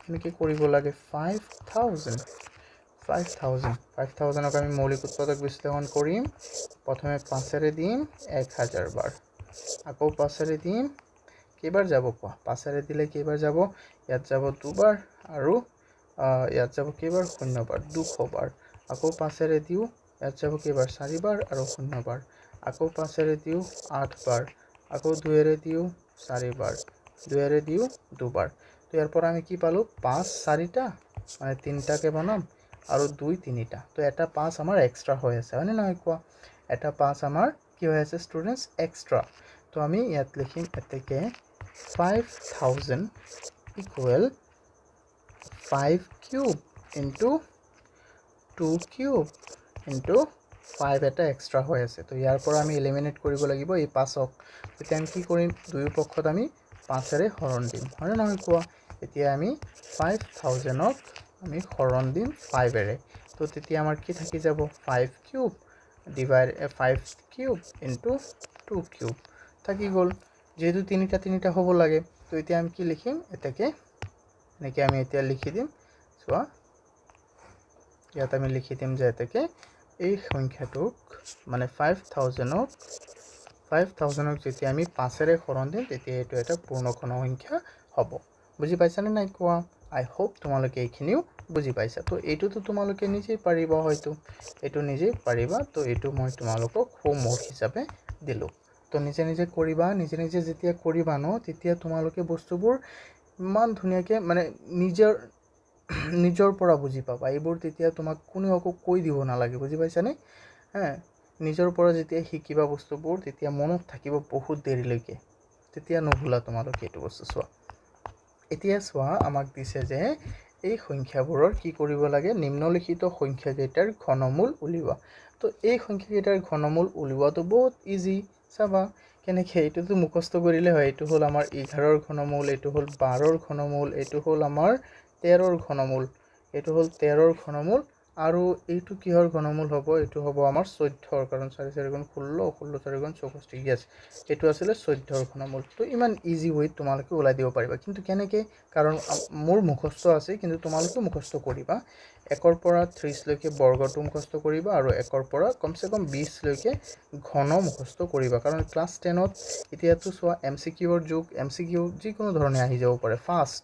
আমি কি কৰিব লাগে 5000ক আমি মৌলিক উৎপাদক বিশ্লেষণ কৰিম প্ৰথমে 5ৰে দিম 1000 বাৰ আকৌ 5ৰে দিম কেইবাৰ যাব কোৱা 5ৰে দিলে কেইবাৰ যাব ইয়াত যাব 2 বাৰ আৰু ইয়াত যাব কেইবাৰ 0 বাৰ 200 বাৰ আকৌ 5ৰে দিওঁ ইয়াত যাব কেইবাৰ 4 বাৰ আৰু 0 বাৰ আকৌ 5ৰে দিওঁ 8 বাৰ আকৌ 2ৰে দিওঁ 4 বাৰ 2ৰে দিওঁ 2 বাৰ তো ইয়াৰ পৰা আমি কি পালোঁ 5 4টা মানে 3টাকে বনাম আৰু 2 3টা তো এটা 5 আমাৰ এক্সট্ৰা হৈ আছে হয়নে নহয় কোৱা এটা 5 আমাৰ কি হৈ আছে ষ্টুডেণ্টছ এক্সট্ৰা তো আমি ইয়াত লিখিম এতেকে 5000 equal 5 cube into 2 cube into 5 এটা এক্সট্ৰা হৈ আছে তো ইয়াৰ পৰা আমি এলিমিনেট কৰিব লাগিব এই 5ক তেতিয়া আমি কি কৰিম দুয়ো পক্ষত আমি 5ৰে হৰণ দিম হয়নে নহয় কোৱা এতিয়া আমি 5000ক আমি হৰণ দিম 5ৰে তো তেতিয়া আমাৰ কি থাকি যাব 5 cube divide 5 cube into 2 cube থাকি গ'ল যেহেতু তিনিটা হ'ব লাগে তো এতিয়া আমি কি লিখিম এটাকে এনেকৈ আমি এতিয়া লিখি দিম চোৱা ইয়াত আমি লিখি দিম যে এটাকে এই সংখ্যাটোক মানে 5000ক যেতিয়া আমি 5ৰে হৰণ দিম তেতিয়া এইটো এটা পূৰ্ণঘন সংখ্যা হ'ব বুজি পাইছানে নাই কোৱা আই হোপ তোমালোকে এইখিনিও বুজি পাইছা তো এইটোতো তোমালোকে নিজেই পাৰিবা হয়তো এইটো নিজেই পাৰিবা তো এইটো মই তোমালোকক হোমৱৰ্ক হিচাপে দিলোঁ তো নিজে কৰিবা নিজে যেতিয়া কৰিবা ন তেতিয়া তোমালোকে বস্তুবোৰ ইমান ধুনীয়াকৈ মানে নিজৰ পৰা বুজি পাবা এইবোৰ তেতিয়া তোমাক কোনেও আকৌ কৈ দিব নালাগে বুজি পাইছানে হ্যাঁ নিজৰ পৰা যেতিয়া শিকিবা বস্তুবোৰ তেতিয়া মনত থাকিব বহুত দেৰিলৈকে তেতিয়া নুভুলা তোমালোকে এইটো বস্তু চোৱা এতিয়া চোৱা আমাক দিছে যে এই সংখ্যাবোৰৰ কি কৰিব লাগে নিম্নলিখিত সংখ্যাকেইটাৰ ঘনমূল উলিওৱা তো এই সংখ্যাকেইটাৰ ঘনমূল উলিওৱাটো বহুত ইজি চাবা কেনেকৈ এইটোতো মুখস্থ কৰিলে হয় এইটো হ'ল আমাৰ 11ৰ ঘনমূল এইটো হ'ল 12ৰ ঘনমূল এইটো হ'ল আমাৰ 13ৰ ঘনমূল এইটো হ'ল 13ৰ ঘনমূল আৰু এইটো কিহৰ ঘনমূল হ'ব এইটো হ'ব আমাৰ 14ৰ কাৰণ 4 4 গুণ 16 16 4 গুণ 64 ইয়েস এইটো আছিল 14ৰ ঘনমূল তো ইমান ইজি ওয়েত তোমালোকে ওলাই দিব পাৰিবা কিন্তু কেনেকৈ কাৰণ মোৰ মুখস্থ আছে কিন্তু তোমালোকে মুখস্থ কৰিবা 1ৰ পৰা 30 লৈকে বৰ্গটো মুখস্থ কৰিবা আৰু 1ৰ পৰা কমসে কম 20 লৈকে ঘন মুখস্থ কৰিবা কাৰণ ক্লাস 10ত এতিয়াতো চোৱা এমসিকিউৰ যুগ এমসিকিউ যিকোনো ধৰণে আহি যাব পাৰে fast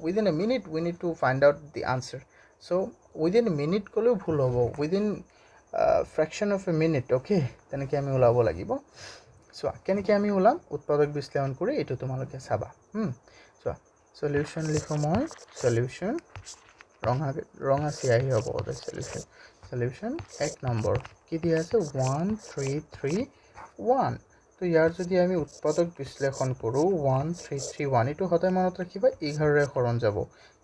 within a minute we need to find out the answer so within a minute কলেও ভুল হ'ব within fraction of a minute okay তেনেকৈ আমি ওলাব লাগিব চোৱা কেনেকৈ আমি ওলাম উৎপাদক বিশ্লেষণ কৰি এইটো তোমালোকে চাবা চোৱা সলিউশন লিখো মই সলিউশন ৰঙা চিয়াহী হ'ব সলিউশন 1 নম্বৰ কি দিয়া আছে 1331 তো ইয়াৰ যদি আমি উৎপাদক বিশ্লেষণ কৰোঁ 1331 এইটো সদায় মনত ৰাখিবা 11ৰে হৰণ যাব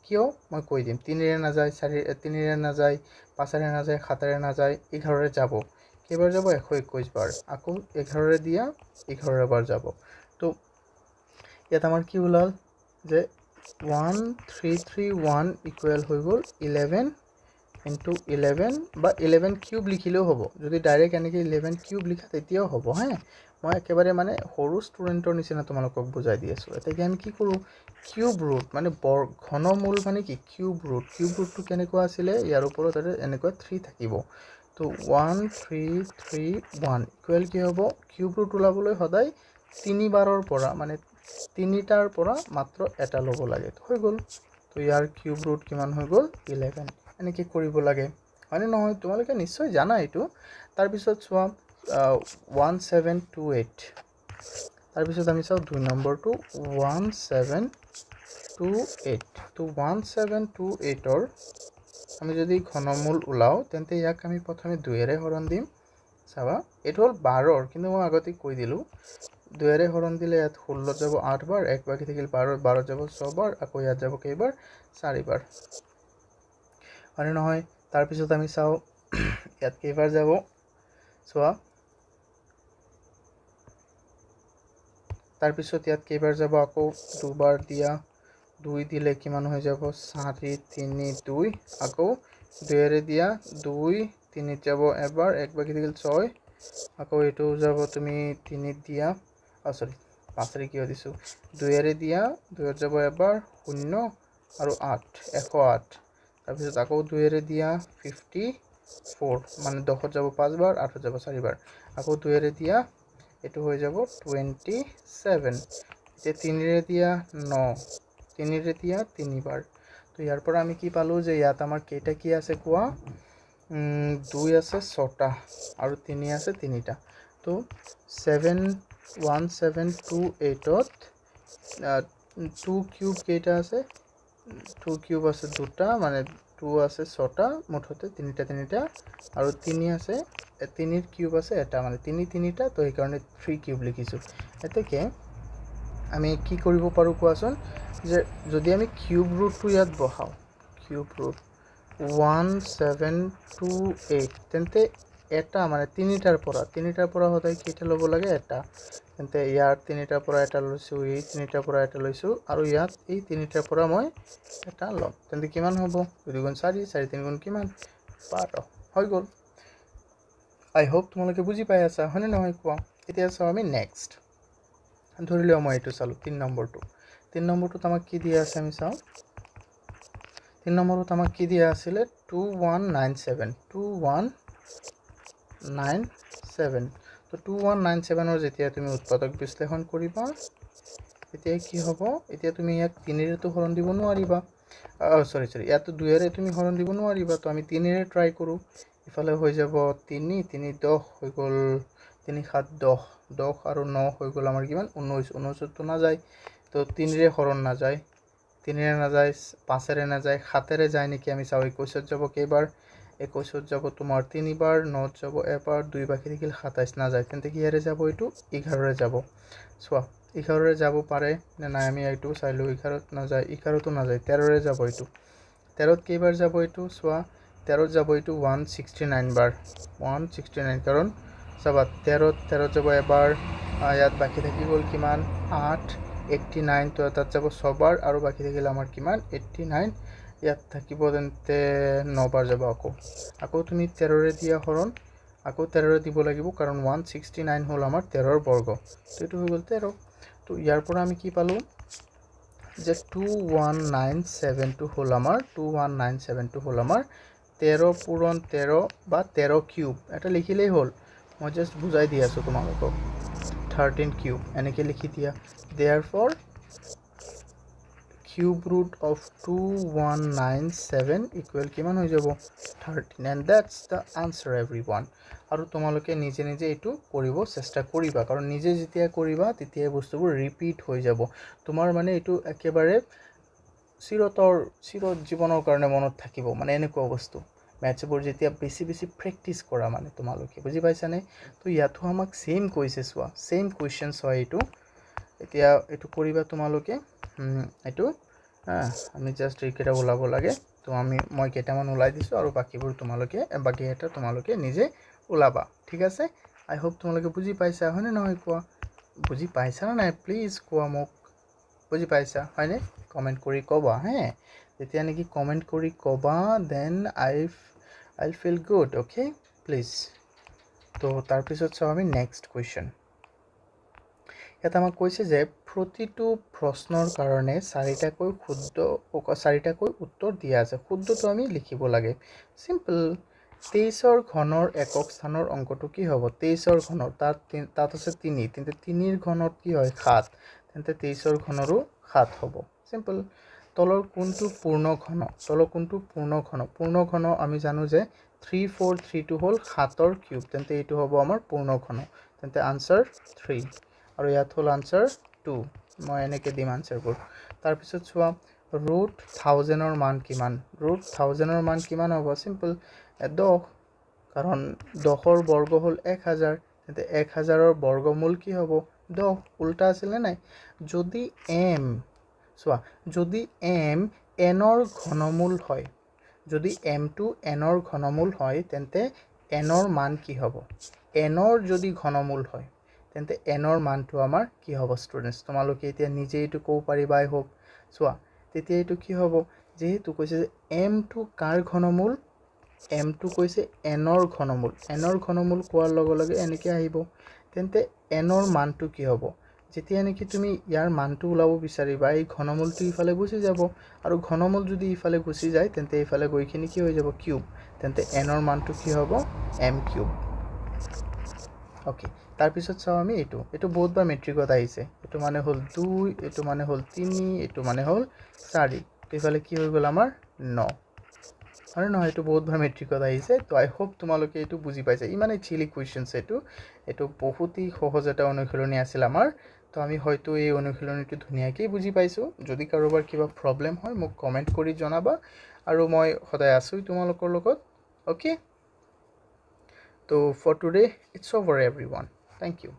কিয় মই কৈ দিম 3ৰে নাযায় 3ৰে নাযায় 5ৰে নাযায় 7ৰে নাযায় 11ৰে যাব কেইবাৰ যাব 121 বাৰ আকৌ 11ৰে দিয়া 11ৰে বাৰ যাব তো ইয়াত আমাৰ কি ওলাল যে 1331 ইকুৱেল হৈ গ'ল 11 into 11 বা 11 কিউব লিখিলেও হ'ব যদি ডাইৰেক্ট এনেকৈ 11 কিউব লিখা তেতিয়াও হ'ব হা মই একেবাৰে মানে সৰু ষ্টুডেণ্টৰ নিচিনা তোমালোকক বুজাই দি আছোঁ এতিয়া আমি কি কৰোঁ কিউব ৰুট মানে ঘনমূল মানে কি কিউব ৰুটটো কেনেকুৱা আছিলে ইয়াৰ ওপৰত এনেকুৱা 3 থাকিব তো 1331 ইকুৱেল কি হ'ব কিউব ৰুট ওলাবলৈ সদায় 3 বাৰৰ পৰা মানে 3টাৰ পৰা মাত্ৰ এটা ল'ব লাগে হৈ গ'ল তো ইয়াৰ কিউব ৰুট কিমান হৈ গ'ল 11 এনেকৈ কৰিব লাগে হয়নে নহয় তোমালোকে নিশ্চয় জানা এইটো তাৰপিছত চোৱা 1728 তাৰপিছত আমি চাওঁ 2 নম্বৰটো 1728 তো 1728ৰ আমি যদি ঘনমূল ওলাও তেন্তে ইয়াক আমি প্ৰথমে 2ৰে হৰণ দিম চাবা এইটো হ'ল 12ৰ কিন্তু মই আগতে কৈ দিলোঁ 2ৰে হৰণ দিলে ইয়াত 16 যাব 8 বাৰ 1 বাকি থাকিল 12 যাব 6 বাৰ আকৌ ইয়াত যাব কেইবাৰ 4 বাৰ হয়নে নহয় তাৰপিছত আমি চাওঁ ইয়াত কেইবাৰ যাব চোৱা তাৰপিছত ইয়াত কেইবাৰ যাব আকৌ দুবাৰ দিয়া 2 দিলে কিমান হৈ যাব 4 3 2 আকৌ 2ৰে দিয়া 2 3 যাব এবাৰ 1 বাকি থাকিল 6 আকৌ এইটো যাব তুমি 3 দিয়া সৰি 5ৰে কিয় দিছোঁ 2ৰে দিয়া 2 যাব এবাৰ 0 আৰু 8 108 তাৰপিছত আকৌ 2ৰে দিয়া 54 মানে 10 যাব 5 বাৰ 8 যাব 4 বাৰ আকৌ 2ৰে দিয়া এইটো হৈ যাব 27 এতিয়া 3ৰে দিয়া 9 3ৰে দিয়া 3 বাৰ তো ইয়াৰ পৰা আমি কি পালোঁ যে ইয়াত আমাৰ কেইটা কি আছে কোৱা 2 আছে 6টা আৰু 3 আছে 3টা তো 1728ত 2 কিউব কেইটা আছে 2 কিউব আছে 2টা মানে 2 আছে 6টা মুঠতে 3টা আৰু 3 আছে 3ৰ কিউব আছে এটা মানে 3টা তো সেইকাৰণে 3 কিউব লিখিছোঁ এতেকে আমি কি কৰিব পাৰোঁ কোৱাচোন যে যদি আমি কিউব ৰুটটো ইয়াত বহাওঁ কিউব ৰুট 1728 তেন্তে এটা মানে তিনিটাৰ পৰা সদায় কেইটা ল'ব লাগে এটা তেন্তে ইয়াৰ তিনিটাৰ পৰা এটা লৈছোঁ এই তিনিটাৰ পৰা এটা লৈছোঁ আৰু ইয়াত এই তিনিটাৰ পৰা মই এটা ল'ম তেন্তে কিমান হ'ব 2 গুণ 4 4 3 গুণ কিমান 12 হৈ গ'ল আই হোপ তোমালোকে বুজি পাই আছা হয়নে নহয় কোৱা এতিয়া চাওঁ আমি নেক্সট ধৰি লোৱা মই এইটো চালোঁ 3 নম্বৰটোত আমাক কি দিয়া আছে আমি চাওঁ 3 নম্বৰত আমাক কি দিয়া আছিলে 2197 তো 2197 যেতিয়া তুমি উৎপাদক বিশ্লেষণ কৰিবা এতিয়া কি হ'ব এতিয়া তুমি ইয়াক 3 ৰে তো হৰণ দিব নোৱাৰিবা সৰি ইয়াত 2 ৰে তুমি হৰণ দিব নোৱাৰিবা তো আমি 3 ৰে ট্ৰাই কৰোঁ ইফালে হৈ যাব 3 3 10 হৈ গ'ল 3 7 10 10 আৰু 9 হৈ গ'ল আমাৰ কিমান 19 তো নাযায় তো 3 ৰে হৰণ নাযায় 3 ৰে নাযায় 5 ৰে নাযায় 7 ৰে যায় নেকি আমি চাও 21 যাব কেইবাৰ 21 যাব তোমাৰ 3 বাৰ 9 যাব এবাৰ 2 বাকি থাকিল 27 নাযায় তেন্তে কি ৰে যাব এইটো 11 ৰে যাব চোৱা 11 ৰে যাব পাৰে না নাই আমি এইটো চাইলো 11 ত নাযায় 11 তো নাযায় 13 ৰে যাব এইটো 13 ত কেইবাৰ যাব এইটো চোৱা 13 ত যাব এইটো 169 বাৰ 169 কাৰণ চাবা 13 যাব এবাৰ ইয়াত বাকি থাকি গ'ল কিমান 8 89 তো তাত যাব 6 বাৰ আৰু বাকি থাকিল আমাৰ কিমান 89 ইয়াত থাকিব তেন্তে 9 বাৰ যাব আকৌ তুমি 13 ৰে দিয়া হৰণ আকৌ 13 ৰে দিব লাগিব কাৰণ 169 হল আমাৰ 13 ৰ বৰ্গ তো এটো হৈ গ'ল 13 তো ইয়াৰ পৰা আমি কি পালো যে 2197 হল আমাৰ 13 পূৰণ 13 বা 13 কিউব এটা লিখিলেই হল মই জাস্ট বুজাই দি আছো তোমালোকক 13 কিউব এনেকে লিখি দিয়া therefore cube root of 2197 equal কিমান হৈ যাব 13 and that's the answer everyone আৰু তোমালোকে নিজে নিজে এটো কৰিব চেষ্টা কৰিবা কাৰণ নিজে যেতিয়া কৰিবা তেতিয়া বস্তুবোৰ ৰিপিট হৈ যাব তোমাৰ মানে এটো একেবাৰে চিৰ জীৱনৰ কাৰণে মনত থাকিব মানে এনেকুৱা বস্তু ম্যাথছবোৰ যেতিয়া বেছি প্ৰেক্টিস কৰা মানে তোমালোকে বুজি পাইছা নে তো ইয়াতো আমাক সেম কৈছে চোৱা সেম কোৱেশ্চনছ হয় এটো এতিয়া এটো কৰিবা তোমালোকে এটো আমি জাস্ট এইকেটা ওলাব লাগে তো মই কেটামান ওলাই দিছো আৰু বাকিবোৰ বাকি এটা তোমালোকে নিজে ওলাবা ঠিক আছে আই হোপ তোমালোকে বুজি পাইছা হয়নে নহয় কোৱা বুজি পাইছা না নাই প্লিজ কোৱা মোক বুজি পাইছা হয়নে কমেন্ট কৰি কবা হে যেতিয়া নেকি কমেন্ট কৰি কবা then I'll feel good okay please তো তাৰ পিছত চাও আমি নেক্সট কোৱেশ্চন এটা আমাক কৈছে যে প্ৰতিটো প্ৰশ্নৰ কাৰণে চাৰিটাকৈ উত্তৰ দিয়া আছে শুদ্ধটো আমি লিখিব লাগে সিম্পল 23 ৰ ঘনৰ একক স্থানৰ অংকটো কি হ'ব 23 ৰ ঘনৰ তাত আছে 3 তেন্তে 3 ৰ ঘনত কি হয় 7 তেন্তে 23 ৰ ঘনৰো 7 হ'ব সিম্পল তলৰ কোনটো পূৰ্ণ ঘন আমি জানো যে 3432 হল 7 ৰ কিউব তেন্তে এইটো হ'ব আমাৰ পূৰ্ণ ঘন তেন্তে আনসাৰ 3 আৰু ইয়াত হল আনসাৰ 2 মই এনেকে দিম আনসাৰবোৰ তাৰ পিছত চোৱা √1000 ৰ মান কিমান √1000 ৰ মান কিমান হ'ব সিম্পল 10 কাৰণ 10 ৰ বৰ্গ হল 1000 তেন্তে 1000 ৰ বৰ্গমূল কি হ'ব 10 উল্টা আছিল নাই যদি m চোৱা যদি m n ৰ ঘনমূল হয় যদি m টো n ৰ ঘনমূল হয় তেন্তে n ৰ মান কি হ'ব n ৰ যদি ঘনমূল হয় তেন্তে n ৰ মানটো আমাৰ কি হ'ব ষ্টুডেন্টস তোমালোকে এতিয়া নিজে এটো কব পাৰিবা আই হোপ চোৱা তেতিয়া এটো কি হ'ব যেহেতু কৈছে যে m টো কাৰ ঘনমূল m টো কৈছে n ৰ ঘনমূল কোৱাৰ লগে লগে এনেকৈ আহিব তেন্তে n ৰ মানটো কি হ'ব যেতিয়া নেকি তুমি ইয়াৰ মানটো উলাব বিচাৰিবা এই ঘনমূলটো ইফালে গুচি যাব আৰু ঘনমূল যদি ইফালে গুচি যায় তেন্তে ইফালে গৈখিনি কি হৈ যাব কিউব তেন্তে n ৰ মানটো কি হ'ব m কিউব ওকে তাৰ পিছত চাও আমি এটো বহুতবাৰ মেট্ৰিকত আহিছে এটো মানে হল 2 এটো মানে হল 3 এটো মানে হল 4 ইফালে কি হৈ গল আমাৰ 9 আৰু নহয় এটো বহুতবাৰ মেট্ৰিকত আহিছে তো আই হোপ তোমালোকে এটো বুজি পাইছা ইমানে চিলি কোৱেশ্চনছ এটো বহুতই সহজ এটা অনুশীলনী আছিল আমাৰ তো আমি হয়তো এই অনুশীলনীটো ধুনিয়াকৈ বুজি পাইছো যদি কাৰোবাৰ কিবা প্ৰবলেম হয় মোক কমেন্ট কৰি জনাবা আৰু মই সদায় আছো তোমালোকৰ লগত ওকে তো for today it's over everyone thank you